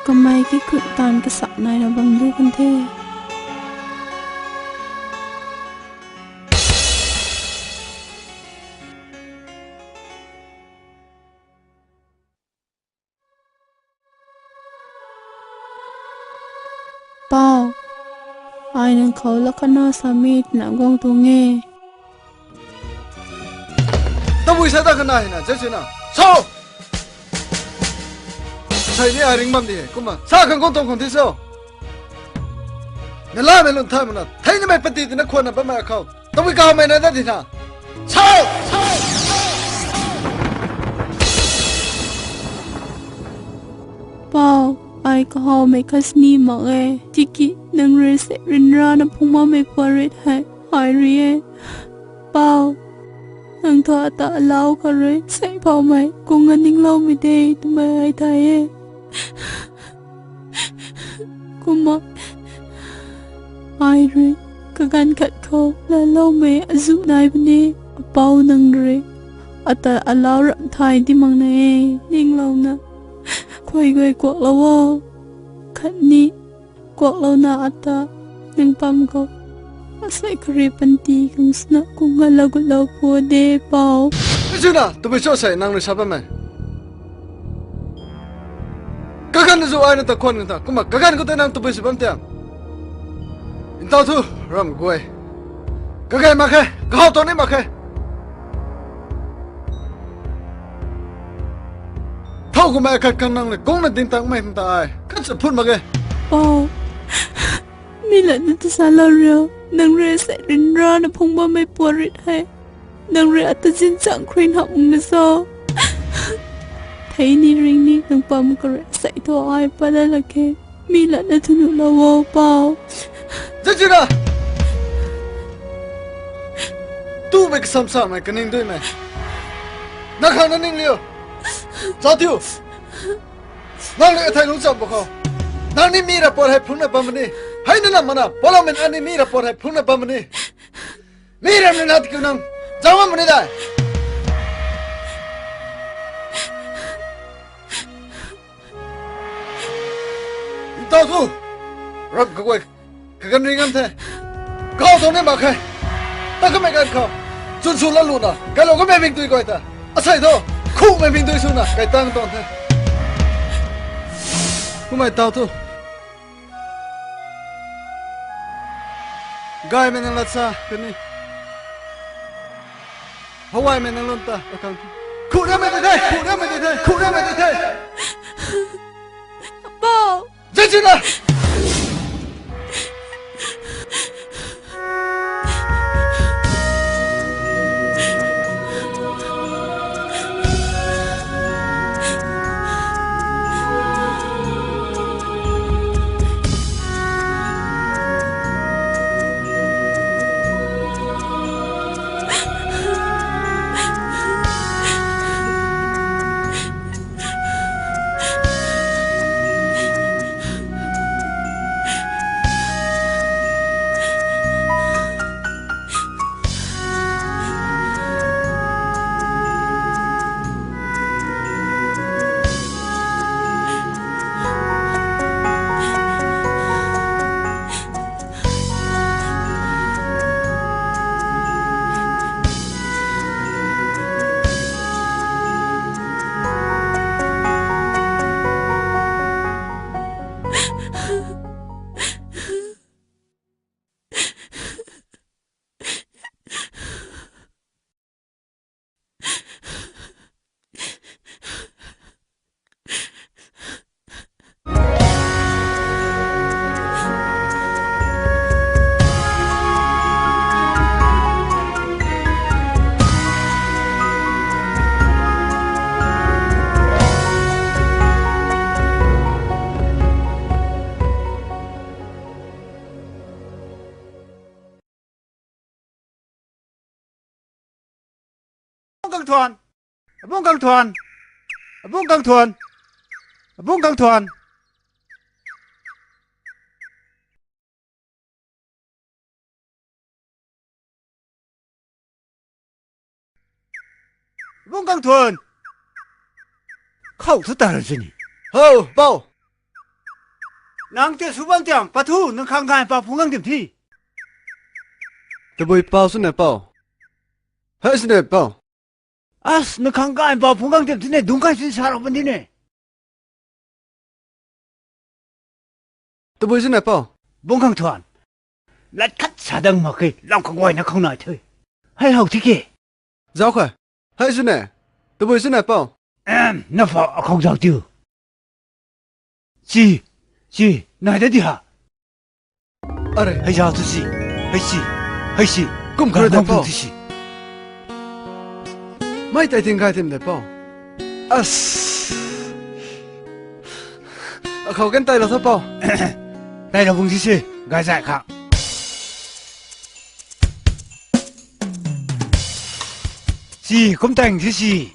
G: ก็ไม่คิดขุดตานกษัตริย์นายนะบังลูกกันเทเป้าไอ้นังเขาลักขณะสามีหนังกองตัวเง
N: ต้องวิ่งใช้ตาขนาดนี้นะเจ๊สินะโซ่ใช่เนี่ยริงบัมดีกูมาสาขังกองตรงคนที่โซ่เนี่ยล่าไม่ลุนท่ามันนะไทยนี่ไม่ปฏิทินนักควรนะเป็นมาเขาต้องวิ่งก้าวไม่ได้ที่น่ะโซ่
G: เป้าไอ้ก็หอไม่คัสนีมาเอจิกินังเรเซรินรานะพุ่งมาไม่พอเรทให้หายเรียเป้านังทอตาเล่าก็เลยใส่เผาไหมกูเงินนิ่งเล่าไม่ได้ทำไมไอ้ไทยกูมาไอ้เรก็การขัดเขาและเล่าไม่อาจุนายปนีเป้านังเรอัตาเล่ารำไทยที่มังในนิ่งเล่านะคุยกวกแล้วว่าขันนี้กวกเราหน้าอัตาหนึ่งปั๊มก็ใส่ครีปันตีกังสนะกุงกันเราก็เราพัวเดเปล่า
N: ไม่ใช่นะตัวไปช่วยใส่นางในชาบ้านไหมก็กันจะไอ้นั่นตะควันกันตากูมาก็กันก็แต่นางตัวไปสิบ้านเตียงอินท้าทูรำกูไอ้ก็กันมาแค่ก็เอาตัวนี้มาแค่เท่ากูมาแค่กันนางเลยกงนั่นดิ้งตังไม่ทำตายกันจะพูดมาแค่
G: เปล่ามีหลานนัทสารเรียวนังเรใส่รินรานะพงบ่ไม่ปวดริดให้นังเรอัตจินจังครีนหักมึงนะโซไทยนี่ริงนี่นังปั๊มก็ใส่ตัวไอ้ปะได้ละแค่มีหลานนัทนุละวอเปล่า
N: เจ๊นะตู้ไปซ้ำๆไหมกันนิ่งด้วยไหมนักข่าวนั่นนิ่งเลี้ยวจ้าทิวนั่งเลยไทยรู้จักบ่เขา nang ni mi rapor hai phung na pamani hai na mana parliament ani mi rapor hai phung na pamani mi ram na nat kunang jawa mani dai tao thu rap ka koi ka kan ringam the kau to ne ma khai ta ka me kan kau chun chu la lu na ka lo ka me ming tui koi ta asai tho khu me ming tui su na kai tang ton the ku mai tao thu gai me nang la cha ka ni hawai me nang lon ta akang khu ra me de khu ra me de khu ra me de
M: bao
N: Chết chứ nào
E: Bung Căng Thuần, Bung Căng Thuần, Bung Căng Thuần, Bung Căng Thuần. Bung Căng Thuần. Khẩu thứ ta là gì nhỉ?
N: Hầu, bao.
E: Nàng tiệt số ban tiang, bà thu, nàng khang gai bà phung ngang điểm thi.
N: Tôi bồi bao số này bao. Hết số này bao.
E: As, nàng khang gai bà phung ngang điểm thi này đúng cái gì sao vấn đề này?
N: Tôi bồi số này bao.
E: Bung Căng Thuần. Lát cắt xả đằng mà kì, lòng không ngoài nó không nói thôi. Hay hầu thế kì?
N: Giáo khỏe. Hết số này. Tôi bồi số này bao.
E: Nó phải không giáo tiêu. Chị, nói đấy đi hả?
N: À đây.
E: Hay giáo thứ gì? Hay gì? Cũng có đồng thứ gì?
N: Mấy tay tiếng gai thêm để bao. Khẩu cái tay là sao bao?
E: Đây là vùng gì? Gai dài khẳng. Chị, cũng thành thứ gì?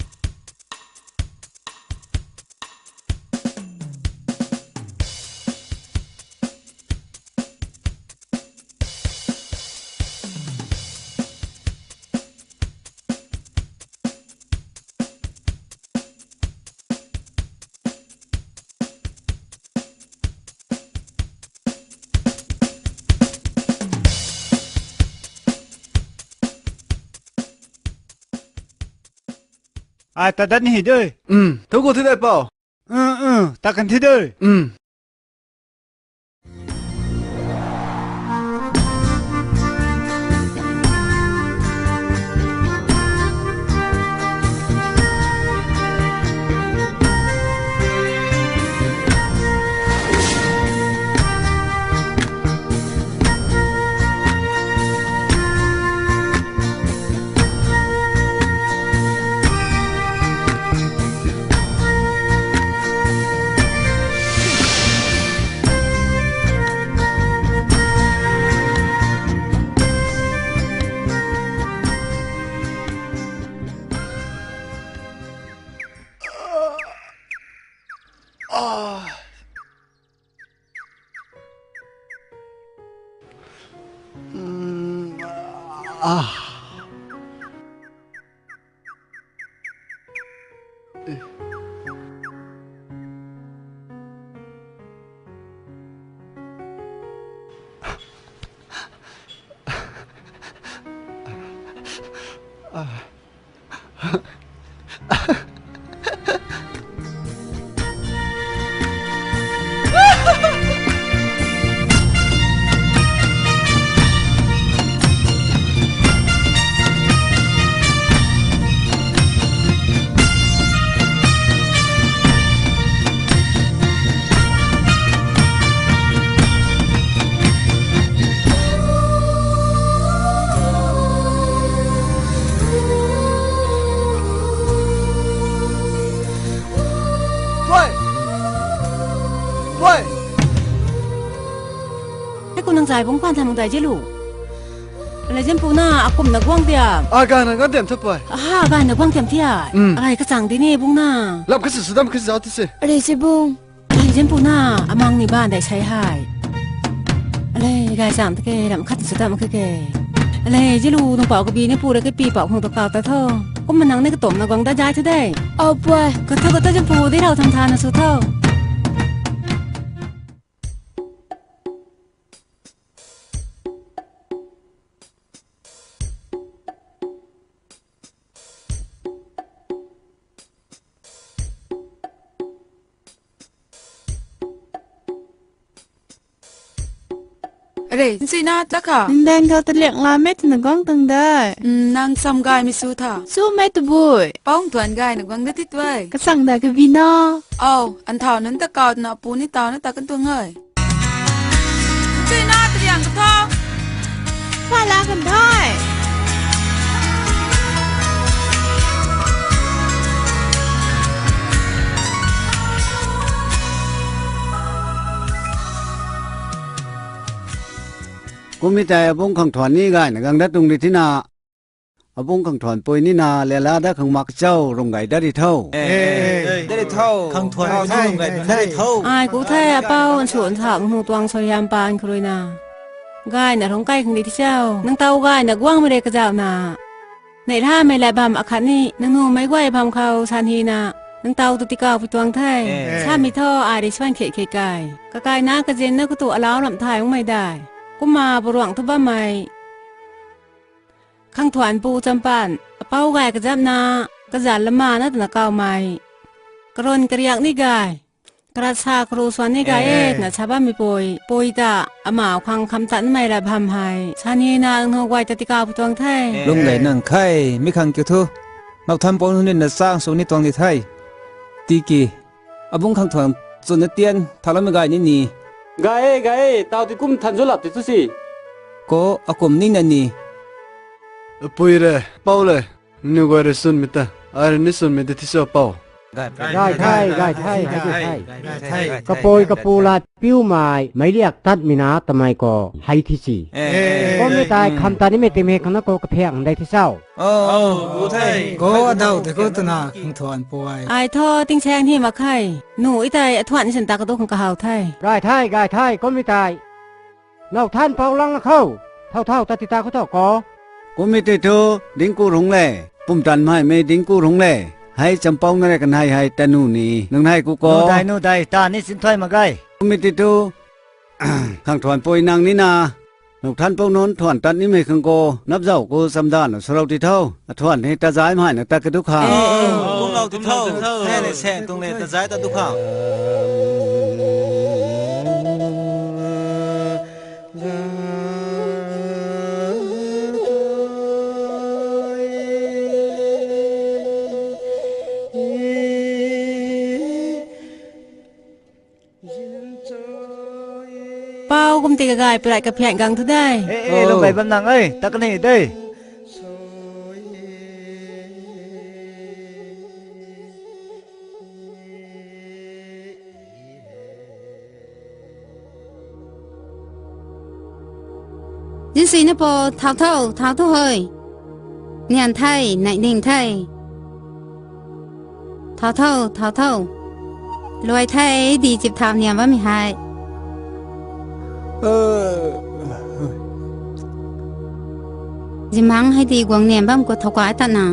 E: À, ta đánh hỉ đây.
N: Tôi có thế này bao.
E: Ta cần thế đây.
C: ใจผมควานทำใจเจลูอะไรเช่นปูน่าอากมนักว่างเดีย
N: อาการนักเต็มทับไป
C: อาการนักว่างเต็มที่อะไรก็สั่งที่นี่บุ้งน่า
N: รับขึ้นสุดดำขึ้นสุดที่สิ
C: อะไรเช่นบุ้งอะไรเช่นปูน่าอามังในบ้านได้ใช้หายอะไรกายสั่งตะเกียบขัดสุดดำคือเกยอะไรเจลูตรงเป่ากระบี่นี่ปูได้ก็ปีเป่าของตะกาวตะเท่าก็มันนั่งในกระตุ่มนักว่างได้ใจทุกได้
B: เอาไป
C: ก็เท่าเช่นปูที่เราทำทานนะสุดเท่า
J: อะไรสินะจ๊ะค่ะ
G: แดงเขาตะเลียงลาเม็ดหนึ่งก้องตึงได้
J: นางซ้ำกายไม่สู้ท่า
G: สู้ไม่ตะบุย
J: ป้องถวนกายหนึ่งวังได้ที่ตัว
G: ก็สั่งได้กับวีนอ
J: เอาอันเท่านั้นตะกอดนะปูนี่เต่านั่นตะกันตัวเงยสินะตะยังกับท้อง
G: ว่าลากันได้
A: กูมีแต่บงขังถอนนี่ไงนะกังดัดตรงนี้ที่นาบงขังถอนปุยนี่นาเลียลาได้ขังมักเจ้ารงไก่ได้เท่า
I: ได้เท่า
K: ขังถอนได้รงไก่ได้เท่า
C: ไอ้กูแท้เป้าสวนถังหูตวงสยามปานครุยนาไก่น่ะท้องไก่ขังดีที่เจ้านังเต้าไก่น่ะกว้างไม่ได้กระเจ้านาในท่าไม่แลบำอาคันนี่นังนูไม่ไหวพามเขาชันฮีนานังเต้าตุติกาวไปตวงไทยชามีท่อไอ้ได้ช่วยเขยไก่กะไก่น้ากระเจนนักกุตุอลาวลำไทยไม่ได้กูมาบรวงทุบ้าใหม่ข้างถวนปูจำปันเป้าไก่กระจับนากระจานละมานะตะเกาใหม่กระรนกระยักนี่ไก่กระชาครูสวนนี่ไก่เอกนะชาวบ้านมีปุยตาอาหมาคังคำตันไม่ละพำไห้ชานีนางทองไวตติกาปุตวงไทย
I: ลงไหลนั่งไข่ไม่ขังเกี่ยวทุนักทำปนนี่น่ะสร้างสุนิตวงที่ไทยตีกีบุ้งข้างถวนส่วนเตียนทาร์ลไม่ไก่นี่
A: ไก่ตาวที่กุ้มทันจุลับติดสุสิ
I: ก็อากมนี่นั่นนี่
N: ปุยเลยเป้าเลยนึกว่าเรสุนมิตาอะไรนี่สุนมิตาที่เสียเป้า
O: ได้ไทยกระโปยกระปูลาปิ้วไม้ไม่เรียกตัดมินาทำไมก็ให้ที่สี่ก็ไม่ตายคำตานี้ไม่เต็มเหตุขณะก็กระเพียงได้ที่เศร้า
I: กูไทย
F: ก็เดาแต่ก็ตนาขังถอนป่วย
C: ไอ้ท่อติ้งแช่งที่มาไข่หนูอีไตถวนฉันตากระตุกของกระหาวไทย
O: ได้ไทยก็ไม่ตายเราท่านเปล่าลังเข้าเท่าตัดติตาเขาเท่า
A: ก็ไม่ได้เธอดิ้งกูหงแล่ปุ่มจันไม่ดิ้งกูหงแล่ให้จำปองนั่นกันให้แต่นู่นนี่นึงให้กูก็
K: โนได้ตานี่สินถ้อยมาไกล
A: กูไม่ติดดูข้างถอนปอยนางนี่นาหนุกท่านปองนนถอนตัดนี่ไม่ขังโกนับเจ้ากูสำดานสเราที่เท่าถอนให้ตาใจไม่ให้นักตากระดุกขา
I: พวกเราที่เท่าแค่เลยแช่ตรงเลยตาใจตาดุกขา
C: เป้ากุมตีกระไก่ไปไหลกับแผงกังทุได้
K: ลงไปบำนังตะกันนี่ได้
M: ยินสีนะปอเท่าเฮยเนียนไทยไหนนิ่งไทยเท่ารวยไทยดีจิบทำเนี่ยว่าไม่หาย จิมังให้ดีกวางเนียนบ้ามกดถกายตานา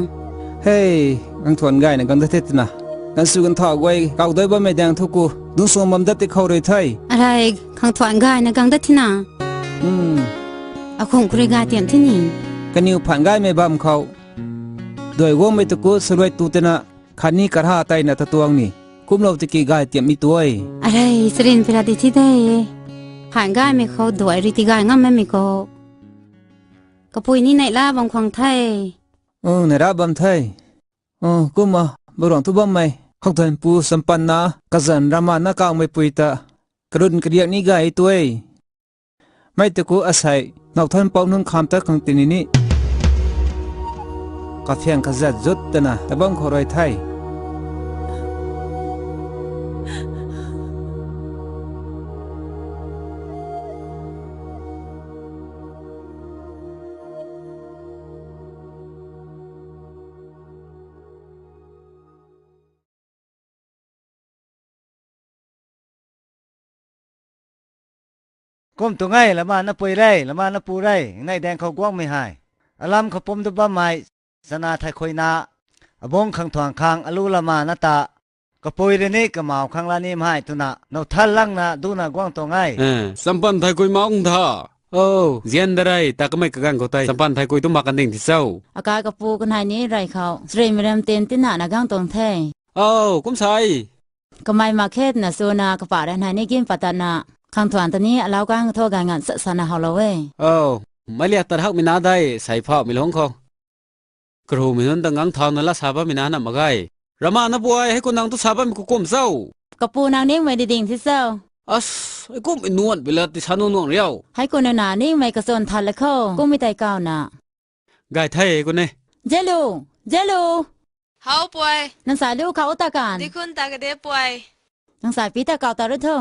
I: เฮ้ยกังทวนไงนะกังเทศนะกันสู้กันทอกไว้เก่าด้วยบ่ไม่แดงทุกูดุสมบัมดัดติเขาเลยไทย
M: อะไรขังถวนกายนะกังดัดที่นาอาคงกรีกายเตียนที่นี่
I: กันนิวผ่านไงไม่บ้ามเขาโดยว่าไม่ตะกูสรวยตูเตนะขันนี้กระหาไตนะตะตวงนี่คุ้มเราตะกี้กายเตียมมีตัว
M: อะไรสรินเวลาดีที่ได้ผ่านกายไม่เขาด้วยริติกายงั้นไม่มีก็กระปุยนี่ในล่าบางควงไทย
I: ในราบัมไทยกุมมาบรองทุบัมไม่ข้าทันปูสัมปันนะกษันรามานาเก่าไม่ปุยตะกระดุนกระเดียกนี่กายตัวไม่ตะกูอาศัยนอกท่านปองนุ่งคำตะของตินีนี่กาเฟียงขจัดจุดตนะแต่บังขอรอยไทย
K: ก้มตัวง่ายละมาน้าปุยได้ละมาน้าปูได้ในแดงเขากว้างไม่หายอารมเขาปมตุบ้าไม้สนาไทยคอยนาอบงขังถวงคางอลูละมานาตากระปุยเรนี่กระหม่อมขังลานีมหายตุนะนทันลังนะดูนะกว้างตัวง่าย
A: สัมปันไทยคุยมองท่าโอ้เจียนได้แต่ก็ไม่กระกังเขาไตสัมปันไทยคุยต้องมากันดิ่งที่เศร้า
C: อากาศกระปูกันหายนี้ไรเขาสเรมเรมเต็นตินานากังตรงแท้
A: โอ้กุ้มใส่
C: ก็ไม่มาเขตนะโซนากระป่าแดนหายนี้กินปัตตานาขังถวนตอนนี้เรากังโทษการงานศาสนาฮาโลเว
A: โอ้ไม่เรียกตัดหักมินาได้ใส่ผ้ามิลงเขาครูมินันตั้งงังทางนั่นละสาบมินานะมาไงรามานะบวยให้คนนางตุสาบมิกุกุมเศร้าก
C: ระปูนางนิ่งไม่ได้ดิ่งที่เศร้า
A: ไอ้กุมอินวดเวลาที่ฉันนวงเรียว
C: ให้คนนานิ่งไม่กระสนทันละเข้ากุมไม่ใจก้าวนะ
A: ไก่ไทยคนนี้
C: เจลู
J: เฮาป่วย
C: นังสายลูกเขาตาการ
J: ที่คุณตากระเดป่วย
C: นังสายปีตาเก่าตารุ่เท่า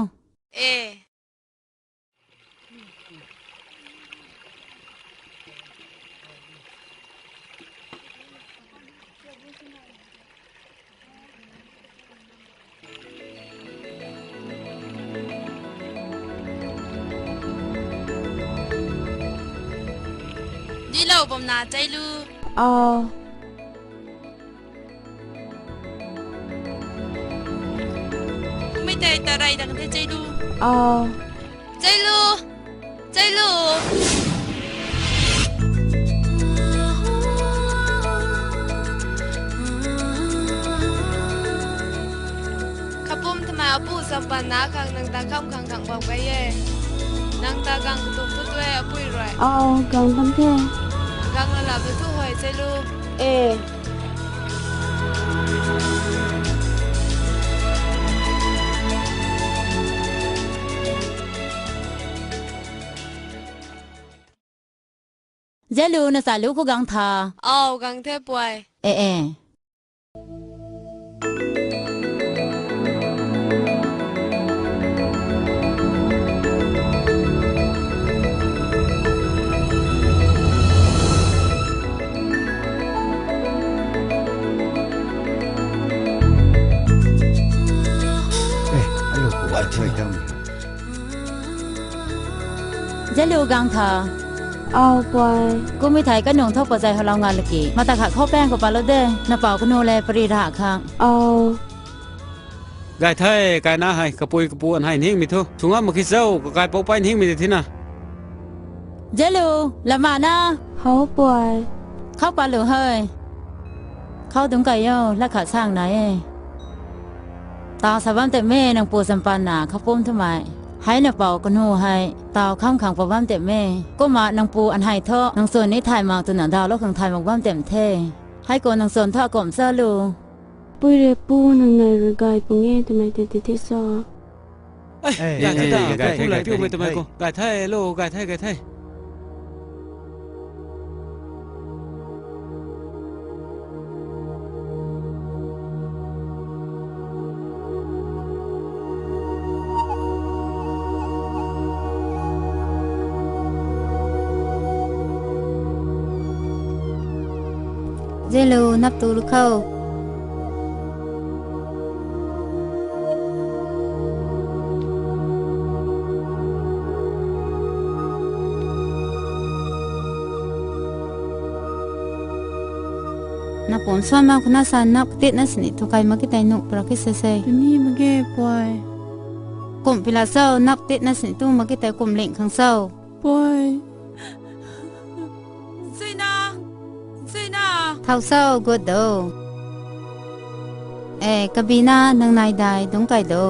J: นี่เราบ่มนาใจลูไม่ได้แต่ไรดังที่ใจลูใจลูขับปุ่มทำไมเอาปูสัมปันนาขังนางตาข้ามขังบอกไปเย่นางตากังตุ้มตุ้ด้วยเอาปุยรวย
B: กังตั้งแค่
J: กังละลาไปทุกหอยใจลู
C: เจลูนังสายลูกเขากังทา
J: กังเทป่วย
K: ช่วยจัง
C: เจลูกังทา
B: ป่วย
C: กูไม่ถ่ายกันหนงเท่าปัจจัยของเรางานละกี่มาตะขาข้อแป้งกับปลาโลเด้น้าเป่าก็โนแลปรีราคัง
A: ไก่ไทยไก่หน้าให้กระปุยอันให้นิ่งมีทุกถุงอ่ะมาคิดเศร้าก็ไก่ปอกไปนิ่งมีที่น่ะ
C: เจลูละมานะ
B: เขาป่วย
C: เข้าปลาหรือเฮ้ยเข้าถึงไก่ย่อและขาสร้างไหนตาสาวบ้านแต่แม่นางปูสัมปันนาเขาปุ่มทำไมให้เนเป่ากันหูให้ตาวข้ามขังปะบ้านแต่แม่ก็มานางปูอันให้เท่านางส่วนนี้ถ่ายมาตัวหนาดาวแล้วขังถ่ายมาบ้านเต็มเท่ให้โกนางส่วนท่ากลมเสื้อลู
B: ปุยเรปูนางในรกายปุงเง่ทำไมเตติที่ซอ
A: ไก่ไก่ผู้ไหลพี่ไม่ทำไมกูไก่ไทยลูกไก่ไทย
M: เจลูนับตูลูกเข้า na pon swan ma khuna san nak te na sni to kai ma ki tai no pra ki se se
G: mi ma ge poi
M: kum pila sau nak te na sni tu ma ki tai kum leng khang sau
G: poi
C: Sina
M: thau sau good do kabina nang nai dai dong kai do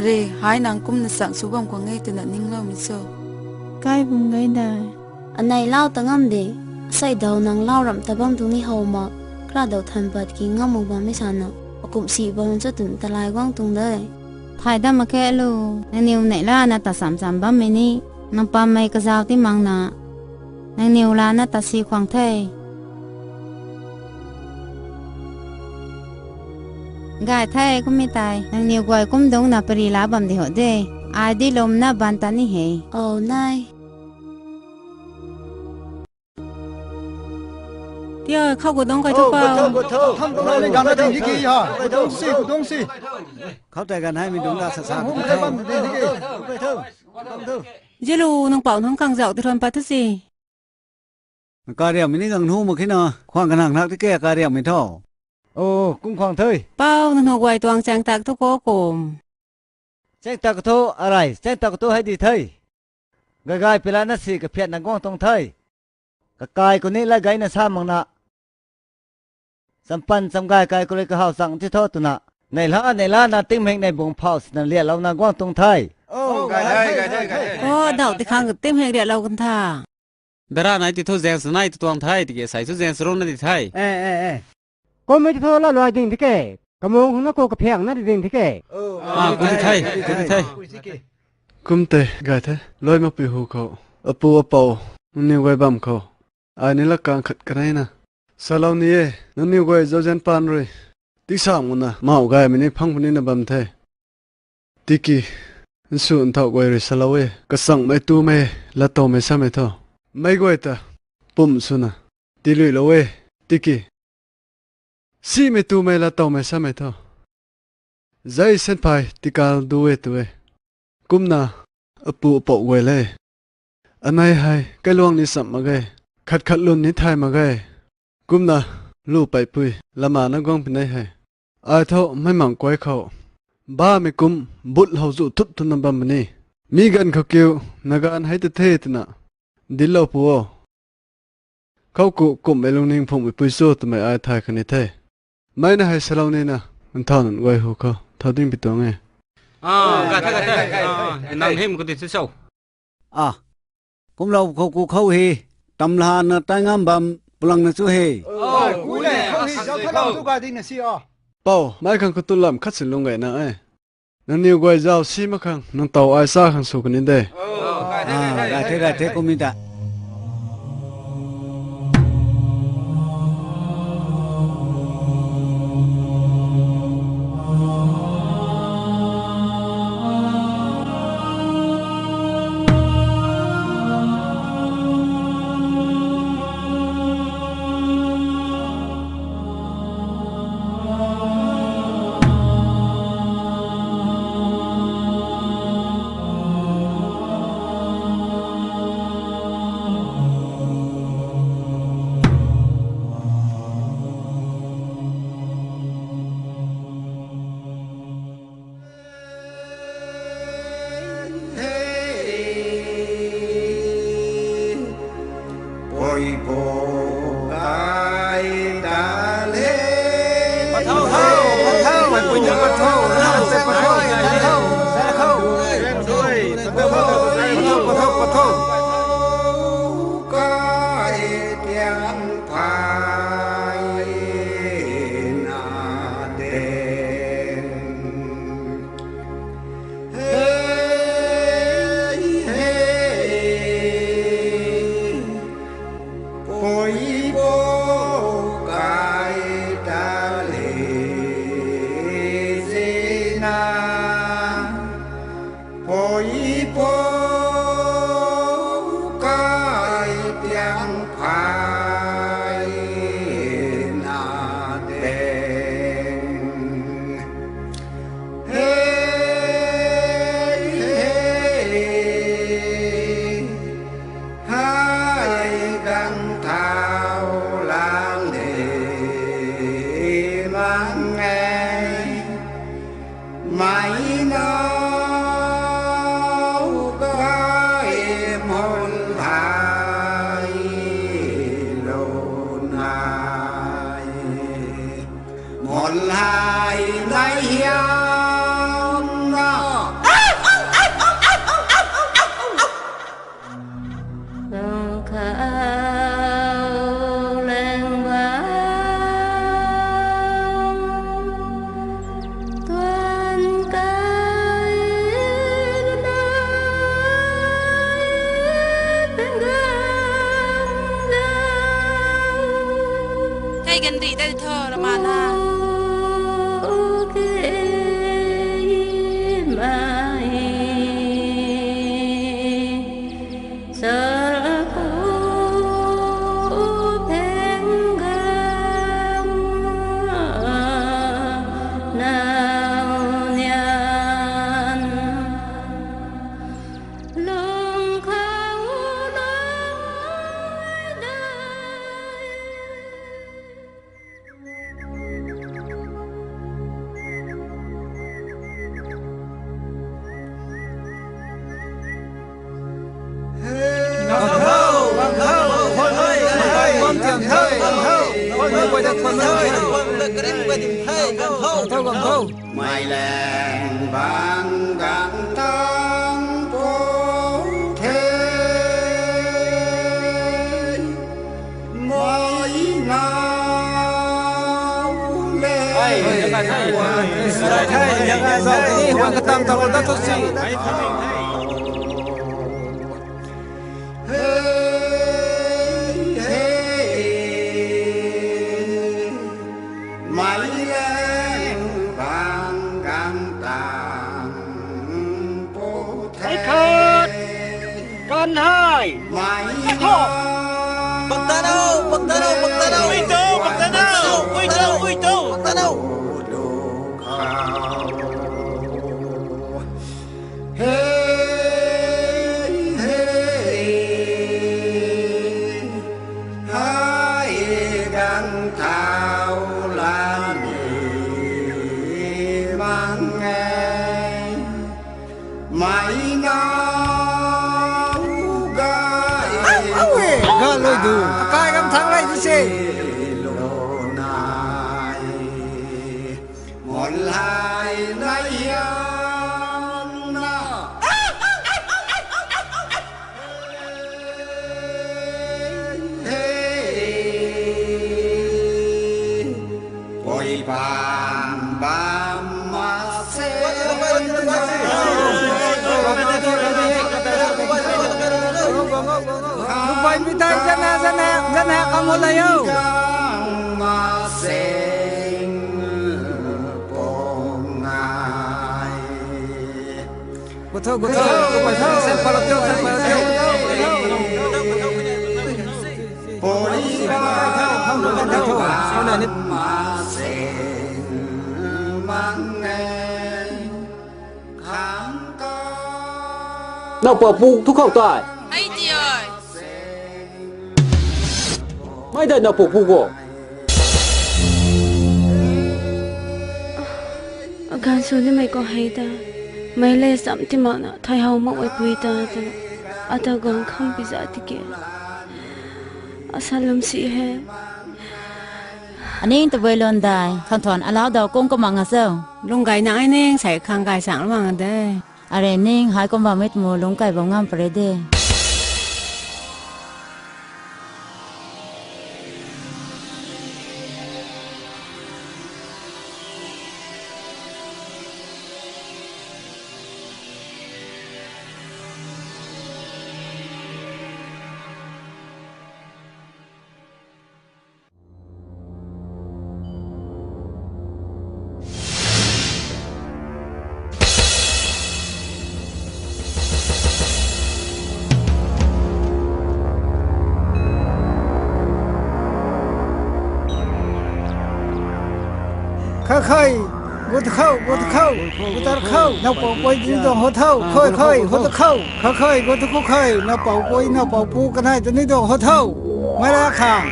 C: re hai nang kum na sang su bam ko ngai tu na ning lo mi so
G: kai bum gai dai
D: anai lao tangam de sai dau nang lao ram tabam tu ni ho ma kra dau than pat ki ngamu ba me sana akum si ba man cha tun talai wang tung dai
M: thai da ma ke lu na niu nei la na ta sam sam bam me ni na pa mai ka zaw ti mang na na niu la na ta si khwang thai gai thai cũng mi tai nang niu goi cũng dong na pari la bam di ho de ai di lom na ban ta ni he
D: nai
C: tia khâu của dong kai thu bao
L: thăm dong lai gan na ding ki ha dong si
K: เข้าใจกันให้มีดวงดาวสาๆ
C: Jelu nang pau nang kang dạo từ thôn pa thứ gì
K: การเรียมนี่กังหูมั้งขี้นาควางกันหักนักที่แก่การเรียมไม่ท่อโอ้กุ้งควางเถย
C: bao nang hồ quay tuang chang tak thu ko kom
K: แจ้งตากโตอะไรแจ้งตากโตให้ดีเถยกายๆเปลานัสสีกับเพียรนังก้องตรงเถยกายคนนี้ละไกน่ะซ้ำมังนะสัมปันสัมกายกายก็เลยก็เฮาสั่งที่ทอดตุนะในละนาติ้งเฮงในบ่งเผาสนันเลียเรานางก้องตรงไทยโอ้กายไทย
C: ô đậu thì khang được tim hệ địa lâu con thà
A: ดาราไหนที่ทุ่งแสงสนายตัวงไทยที่ใส่ทุ่งแสงสรงนั่นที่ไทย
O: ก็ไม่จะโทษละลอยดิ่งที่แกกระมงนักโกกระเพียงนั่นดิ่งที่แก
A: คนที่ไทย
N: กุมเตะไงเถอะลอยมาปีหูเขาอปูอปอนี่ไว้บัมเขาอันนี้ละการขัดกันนะสลาวนี้นั่นนี่ไว้เจ้าเจนปานเลยที่สามคนนะมาเอาไงมันนี่พังคนนี้นะบัมเถอะติกี้ส่วนเท่าไว้เลยสลาวก็สั่งไม่ตู้ไม่ละโตไม่ซ้ำไม่เท่าไม่ไว้แต่ปุ่มสุนะตีลุยละเว้ติกี้ซีไม่ตู้ไม่ละโตไม่ซ้ำไม่เท่าใจเส้นไปติการดูเวตัวกุมนะอปูอปอกไว้เลยอันไหนให้ใกล้ลวงนี่สัมมาไงขัดลุนนี่ไทยมาไงกุมนะลู่ไปปุยละมานักกองเป็นไงให้ไอ้เท่าไม่หมั่งไว้เขาบ้าไม่กุมบุตรเขาจู่ทุบทุนนำบัมนี่มีกันเขาเกี่ยวนักการให้เท่ๆนะดิลเราปัวเขากุมไอ้ลุงนิ่งผมไปปุยโซ่ทำไมไอ้ไทยคนนี้เท่ไม่น่าให้สลาวนี่นะมันเท่านั้นไว้หัวเขาเท่าดิ้งไปตัวไง
A: gạt thế nằm thêm một cái tiền sâu
K: cũng lâu khâu hì tầm là nó tay ngắm bầm blang nó chú hì
L: cú này không hì sao phải làm chú gà đi nè xí
N: bao mai khang có tu làm khát sinh lông ngày nè ấy nó nhiều quay giao xí mà khang nó tàu ai xa khang sụp cái này đây
K: gạt thế cũng mình ta
P: na
J: hay gần đi đây thơ là mà na
A: mày làng vàng gắng tăng phố thế mỗi nào lên
E: con hai
A: mày
E: thọ
L: bậc ta đâu uy tô bậc ta đâu uy tô bậc ta đâu
A: hai đang thao là nghề mang nghe mày
E: gỡ lôi đủ cái cam thắng này chứ gì
A: một hai nay ôi bam bam mà sẽ vậy mi tay dân nè không có lấy đâu mà sen bông ai cô thâu xem vào tiêu bồi không được đâu không này mà sen mang nghe kháng
L: đâu bỏ vụ thuốc khẩu tỏi
J: hay gì ơi
L: mấy đời nào phục vụ của
D: gan số này mày có hay ta mày lấy sắm thì mà nó thay hậu mộng ấy bùi ta ta à ta còn không bị giả thì kia à sao làm gì hết
M: anh em tụi về luôn đài thằng thọn à lão đầu cũng có mặn à sao
C: lông gái nãy anh em sẽ khang gái sáng mà đây
M: à rồi nên hai con bà mít mù lông cày vào ngâm phải đây
E: khơi vô khâu nó bảo bôi đi đồ hốt thâu khơi hốt khâu khơi vô khơi nó bảo bôi nó bảo pu cái này tụi đồ hốt thâuไม่ได้ข่าง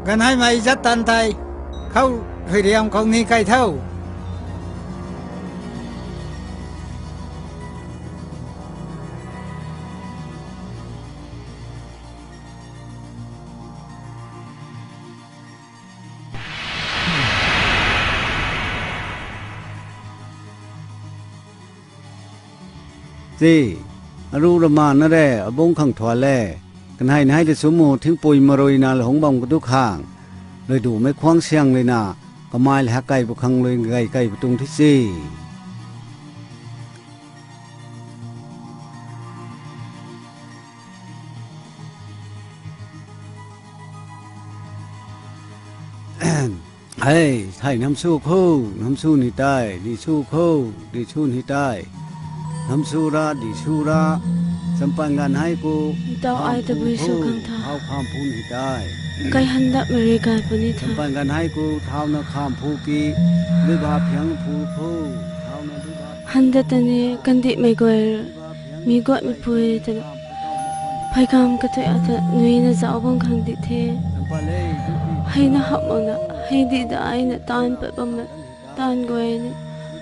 E: กันให้ไม่จัดตันไทยเข้าเรียมของนี้ใกล้เท่า
K: สิรู้ละมานั่นแหละบงขังถวแลกันให้ได้สมมุติถึงปุยมารวยนาหลงบองกระดุกข้างเลยดูไม่คว้างเสียงเลยนะก็ไม่เลยหาไก่บุคังเลยไก่ประตูที่สิ
A: เฮ้ยไทยน้ำสู้คู่น้ำสู้นี่ได้ดีสู้คู่ดีสู้นี่ได้น้ำสู้ราดีสู้ราสัมปันกันให้กู
D: เต้าไอ้ตะบุยสุขังท่า
A: เอาความพูนี่ได้
D: ไกหันดับมาเรียกายปนิ
A: สั
D: ท่าม
A: ปันกันให้กูเท้านะข้ามภูกีด้วยบาเพียงภูเท้านะด้วยบา
D: หันดัตนี่กันดิไม่กวยมีกวดมีปุยแต่พายกามก็ตัวอาจจะนุยนะจะเอาบังคังดิเทให้นะหับมันนะให้ดีได้นะตานเปิดบัมตานกวยนี่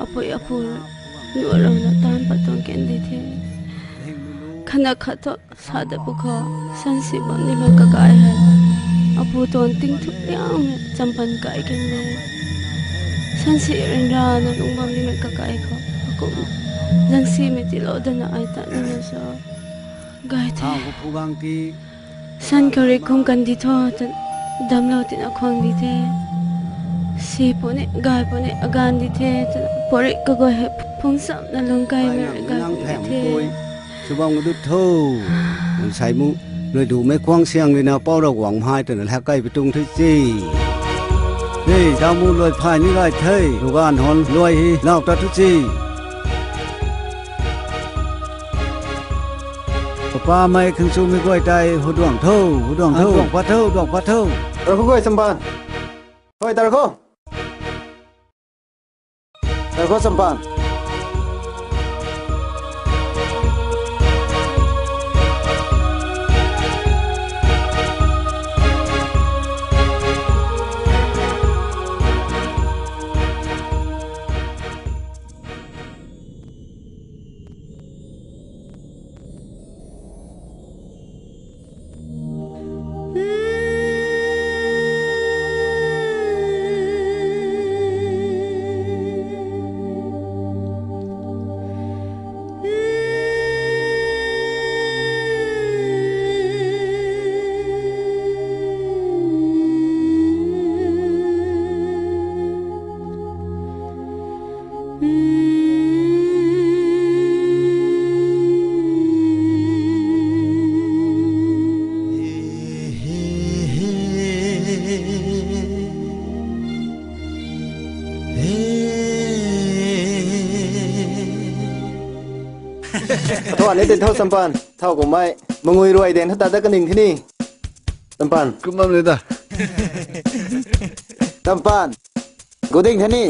D: อปุยอปุยนัวเรานะตานปัดตรงกันดิเทขณะขัดสาดบุคสันสิบันนี่มันก็กายให้อปุตอนติ้งทุกอย่างจำปันกายกันเลยสันสิเรินรานะลุงบัมนี่มันก็กายเขาก็ยังสิไม่ติดเราดันไอตานี่นะซอกายเทสันก็เรียกคงกันดิทอจนดำเราติดควงดิเทสีปนกายปนอาการดิเทจนปริก็ก็เหพงสัมนั่นลงกายไม่กายดิเท
A: สุบังดุดทูใส่มุเลยดูไม่ควงเสียงเลยนะเป้าเราหวังพายแต่นั่นแหละใกล้ไปตรงที่จีนี่ดาวมูลอยพายนี่ไรเท่ดูการหอนลอยนอกตาทุจีป้าไม่ขึ้นสู้ไม่ก้อยใจหัวดวงเท่าหัวดวงเท่าดวงพัดเท่าดวงพัดเท่า
L: เราคุยสัมพันธ์คุยตาเราคุยสัมพันธ์ทว่านี้เด่นเท่าสัมพันธ์เท่ากับไม่มงุยรวยเด่นถ้าตาได้กันหนึ่งที่นี่สัมพันธ์
A: กูมั่งเลยตา
L: สัมพันธ์กูดิ่งที่นี่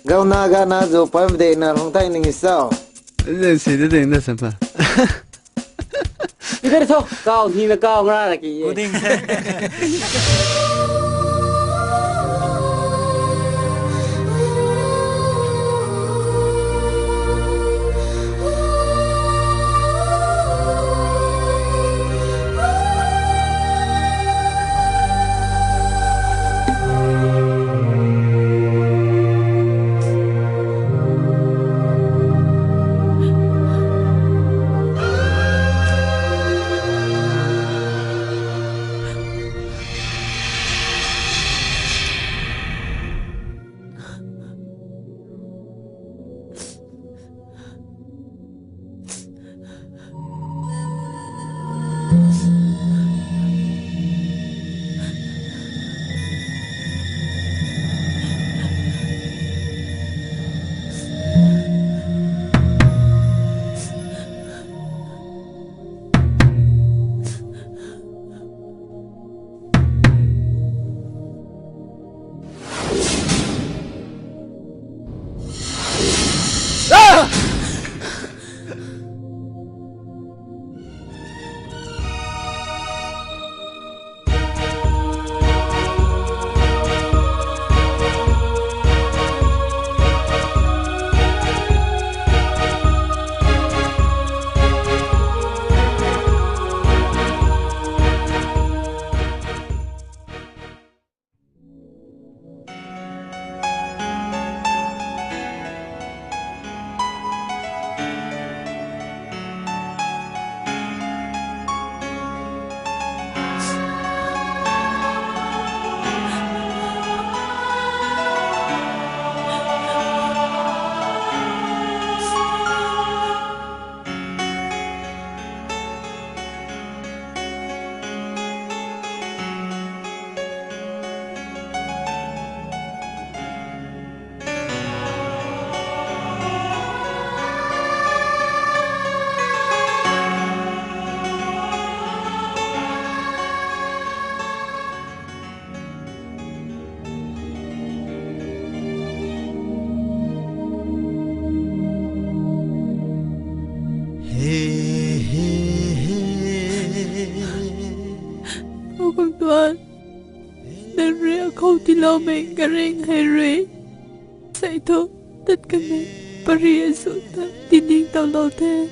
L: เกาหน้ากันนะจูพายไม่ได้นะลงใต้หนึ่งอิสระ
A: เล่นสิเล่นนะสัมพันธ์
L: นี่เป็นเท่าเก้าทีละเก้าง่ายละกี่
A: กูดิ่ง
G: khâu con tuan để ria khâu thì lo mình cái rèn hay rì sai thôi tất cả mình paria sụt ta tin điên tao lo thế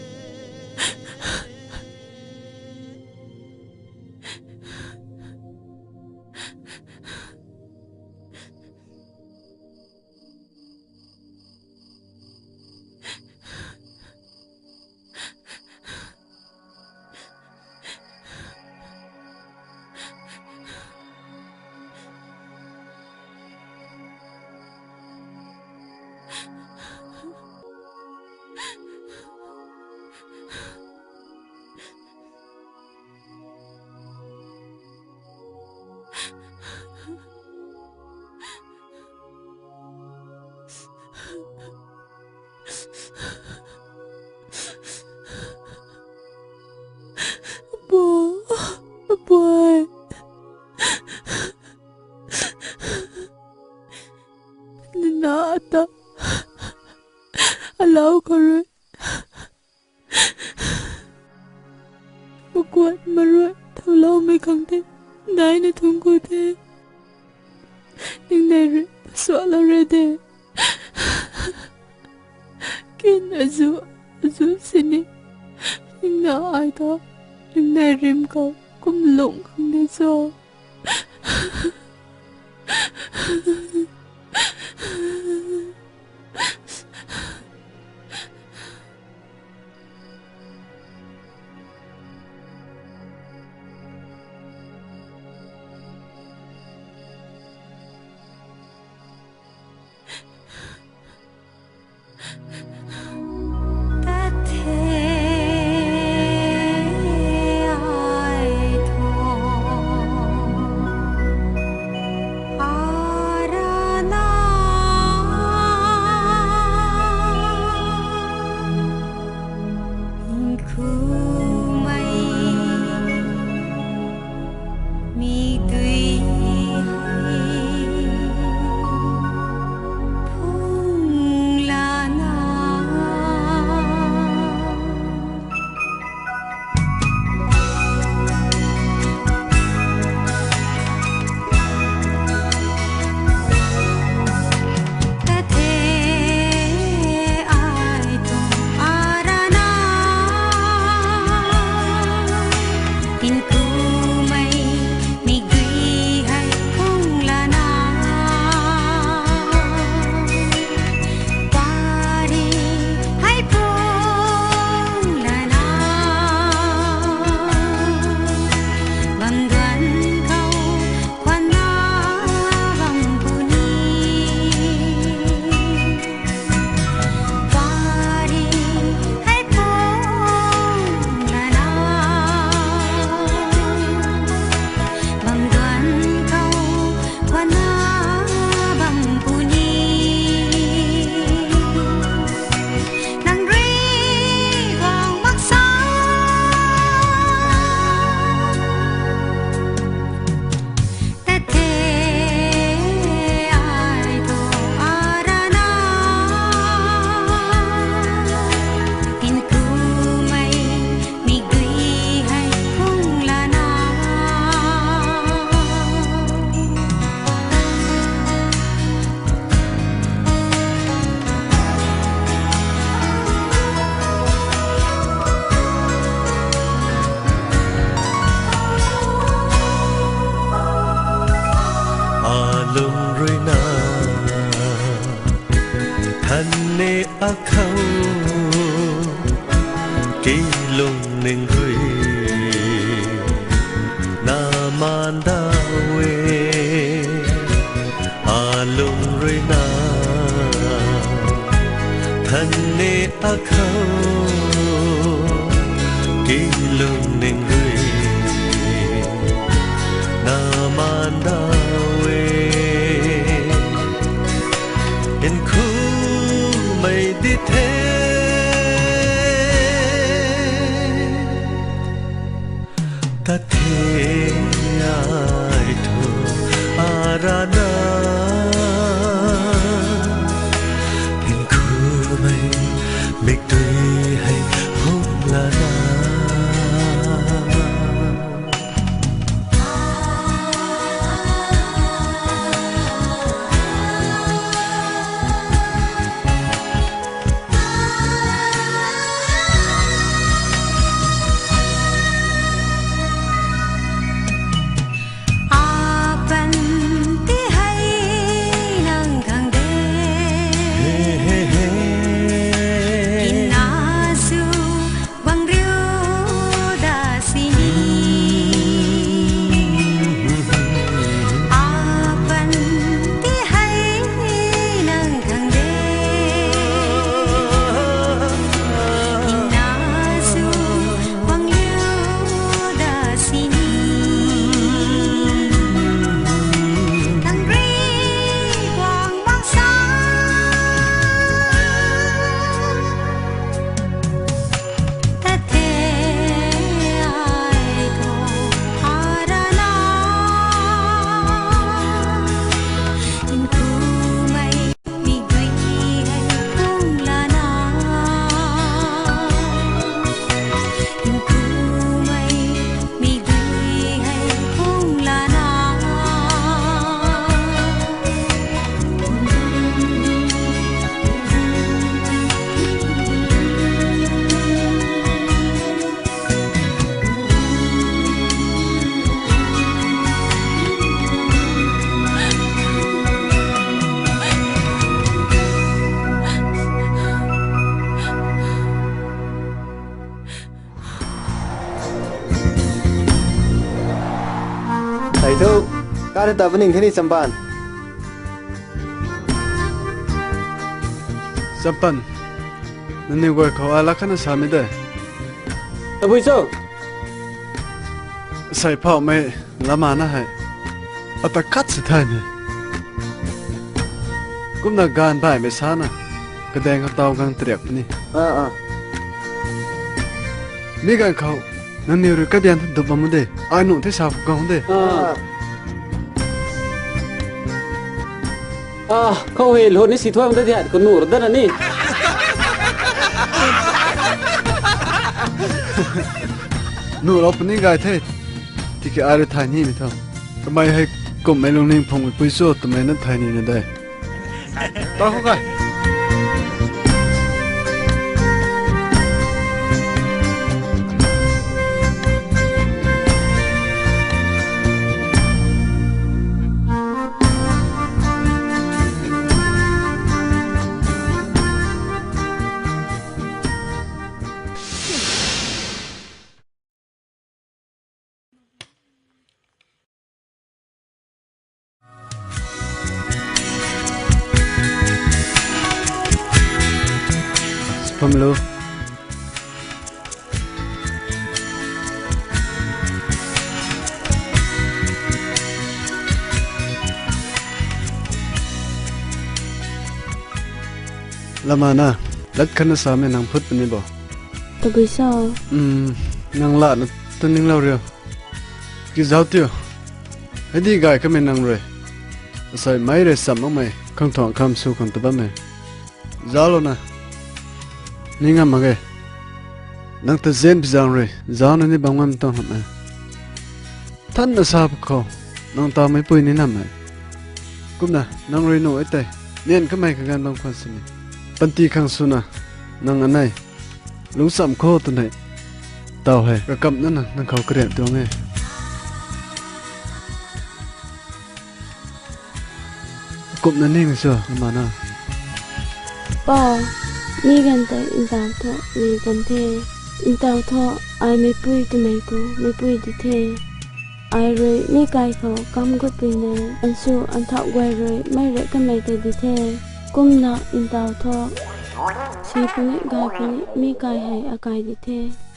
G: Boy. Nina ata allow kare bukwat marwa thalo me khangte dai na thungku the ningner swala re de kin azu sini ningna ai ta ningna rim ko cũng lụng không đến rồi
P: Hãy subscribe
N: thầy thu các đứa ta vẫn định thế này sampan nên gọiเขาอะไรกันนะสามีเด้ตะบุยโซใส่ผ้าไม่ละมานะให้อัตคัดสุดท้ายนี่กุมนักการไปไม่ช้านะกระแดงเขาเตากันเตรียมนี่นี่กันเขานั่นนี่รู้กันยันดุบมันเด้ไอ้หนุ่มที่สาวกันเด้
A: เขาเห็นรถนี่สิทั่วมันได้คนหนูรถนั่นนี่
N: หนูเราเป็นยังไงเท่ที่แกอะไรถ่ายนี่ไม่ทำทำไมให้กลุ่มไม่ลงนิ่งพงไปปุยโซ่ทำไมนั่นถ่ายนี่นั่นได้ต่อเข้าไปผมรู้ละมานะลัดขันสามีนางพุทธเป็นยังบ่
D: ตะบุยโซ
N: นางละนะตัวนึงเล่าเรียวกี่เจ้าเตี้ยให้ดีกายก็ไม่นางเลยใส่ไม้เรศมั้งไหมข้างถองคำสู้ของตัวบ้าไหมเจ้าแล้วนะนี่งั้นมั้งเอ้นังตะเซนพิจารณาเลยจ้านี่บางวันต้องทำไงท่านน่ะทราบเขาน้องตาไม่ปุยนี่นั่นไหมกุมนะนางเรโนไอ้เต้เนียนก็ไม่กันกันบางคนสิปันตีขังสุนะนางอันไหนลุงสามโคตัวไหนเต่าให้กระกำนั่นน่ะนางเขากระเด็นตัวไงกุมนั่นนี่ไม่ใช่มานะ
D: ป้ามีกันแต่อินตาทอมีกันเทอินตาทอไอไม่ปุยตัวไหนกูไม่ปุยดิเทไอเลยมีกายเขากำก็ปีเนอันสู้อันทักไว้เลยไม่เละกันไม่แต่ดิเทกุมนะอินตาทอชีพนี้กายพนี้มีกายให้อากายดิเท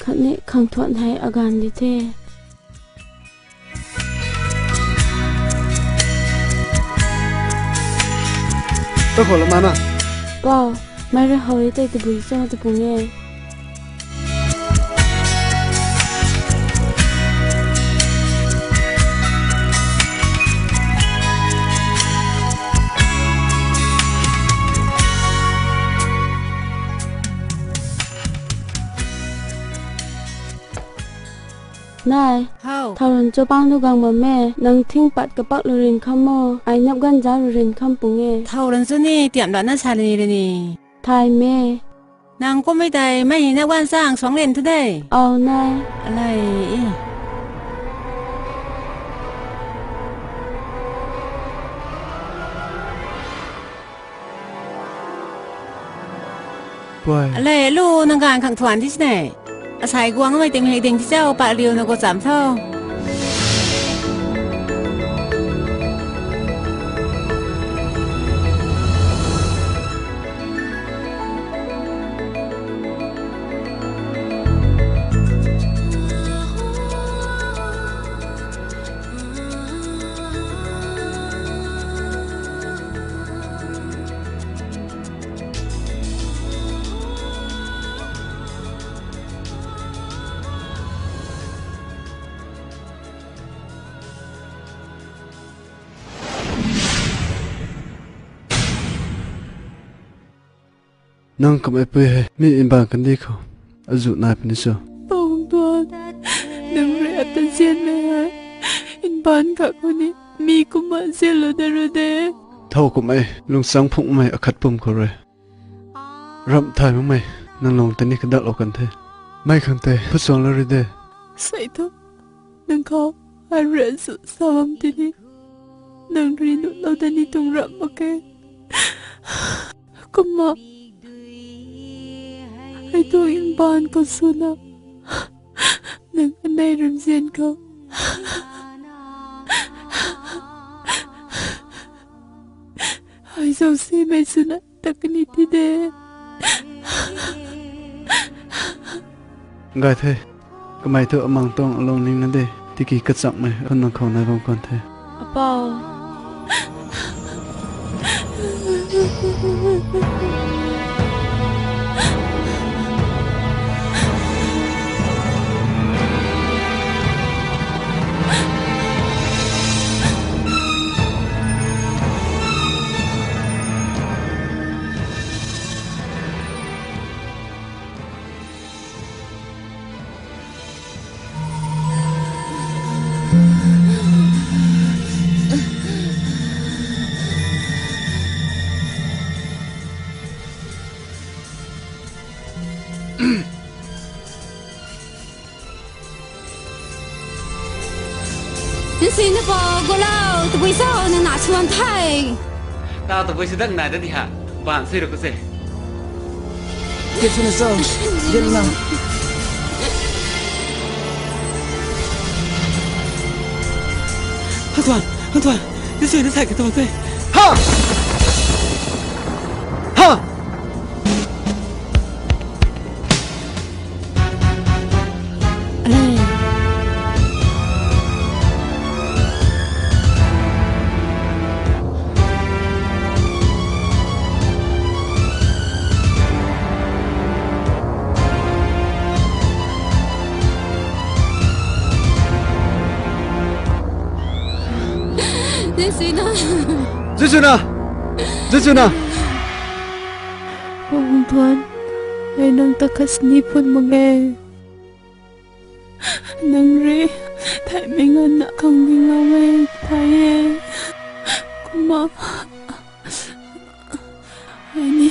D: ขันนี้ขังทวนให้อาการดิเท
N: ตัวคนละมานะ
D: ป้าไม่ได้หอยแต่ตะบุยโซ่ตะปุงเง่นายทารุณเจ้าป้างทุกังมาแม่นังทิ้งปัดกระปักลุรินข้ามโมไอนับกันจ้าลุรินข้ามปุงเง่
C: ทารุณซะนี่เตรียมแบบนั้นชาลีเลยนี่
D: ไทยแม่
C: นางก็ไม่ได้ไม่เห็นนักวันสร้าง2 เลนทุกได้
D: เอานาย
C: อะไรอะไรลูกนางการขังถวนที่ไหนอาศัยกวางไม่เต็มให้เต็งที่เจ้าปะเรียวนก3 เท่า
N: น้องก็ไม่ไปให้มีอินบางกันดีเขาอาจุนายเป็นนิสัย
G: ปองตัวนังเรียตันเซียนไม่ให้อินบานค่ะคนนี้มีกุมารเซียนเลยเดรเด
N: เท่ากับไม่ลุงสังพุ่งไม่อคัดปุ่มเขาเลยรำถ่ายมั้งไม่นั่งลงแต่นี่ก็ดักเรากันเถอะไม่ขังเตะพุทธสองเลยเด้
G: ใส่ทุกนังเขาหาเรื่องสุดสามทีนี้นังเรียนเราแต่นี่ต้องรับมาแกกุมารให้ตัวอินบานก็สุนัขหนึ่งในรำเสียนเขา sâu si mày xin ạ ta cái này thì đê
N: gai thế cái mày thợ mang tông lông ninh nè thì kỳ cất giọng mày con nàng khẩu này vòng con thế
G: bao
M: xin nó bỏ cô lao tụi bây giờ nó nã chuan thay
A: tao tụi bây giờ đang này đó đi hả bạn xây được cái gì
I: tiếp xuống là sao đến nào an toàn cái gì nó thay cái tôi thế
L: ha ha Zuzuna
G: Ông Tuan ay nang takas nipon mga nang ri thay mình anak kang ngaway tayo kuma ay ni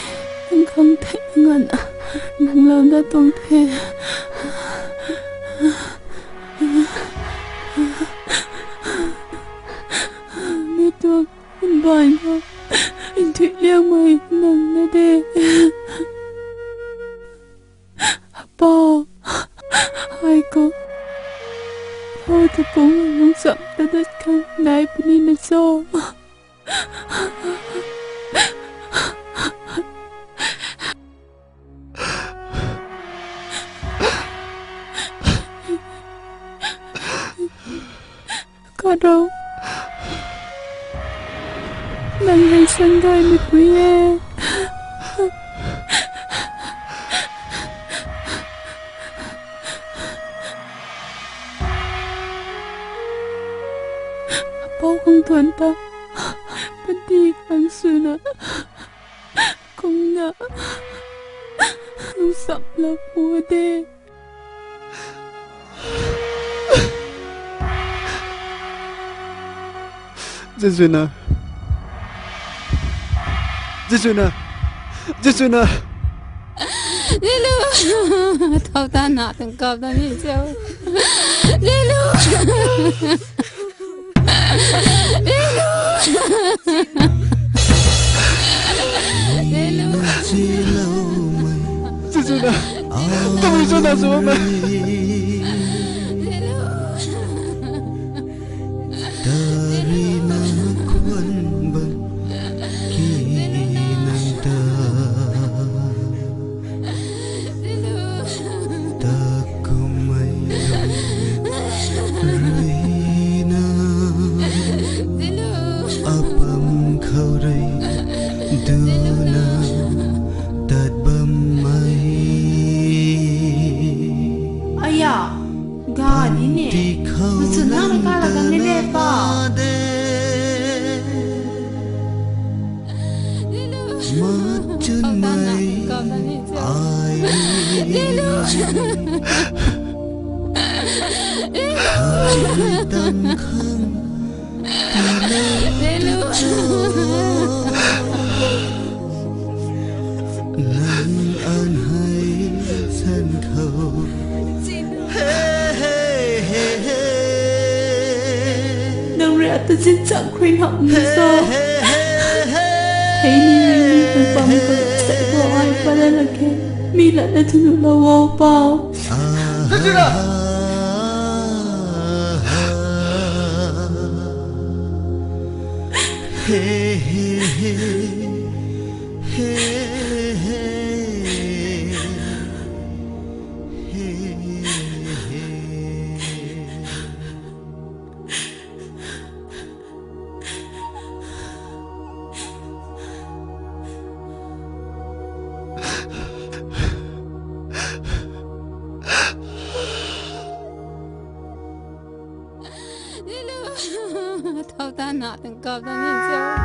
G: ang kang thay ng anak nang lao na tong thay nito ang bahay mo hindi liang may nang na de Ba hai ko Thôi thì cũng muốn sẵn ta đất khăn Này bên đi là sao Có đâu Nàng hay sân gai mệt quý e Bao không thuần ta Bất đi kháng sư nè Không nè Lúc sắp là mùa đê
N: Zuzuna
M: Lilu Tao ta nạ từng cọp ta đi sao Lilu
N: Zuzuna Tao bị sao nào xuống mà
G: ta xin chẳng khuyên học như sao thấy ni phải bằng con sẽ bỏ ai và đây là cái mi lại đã thử lâu bao
H: Hey, hey, hey.
M: thâu ta nọ từng cọp ta nhìn sao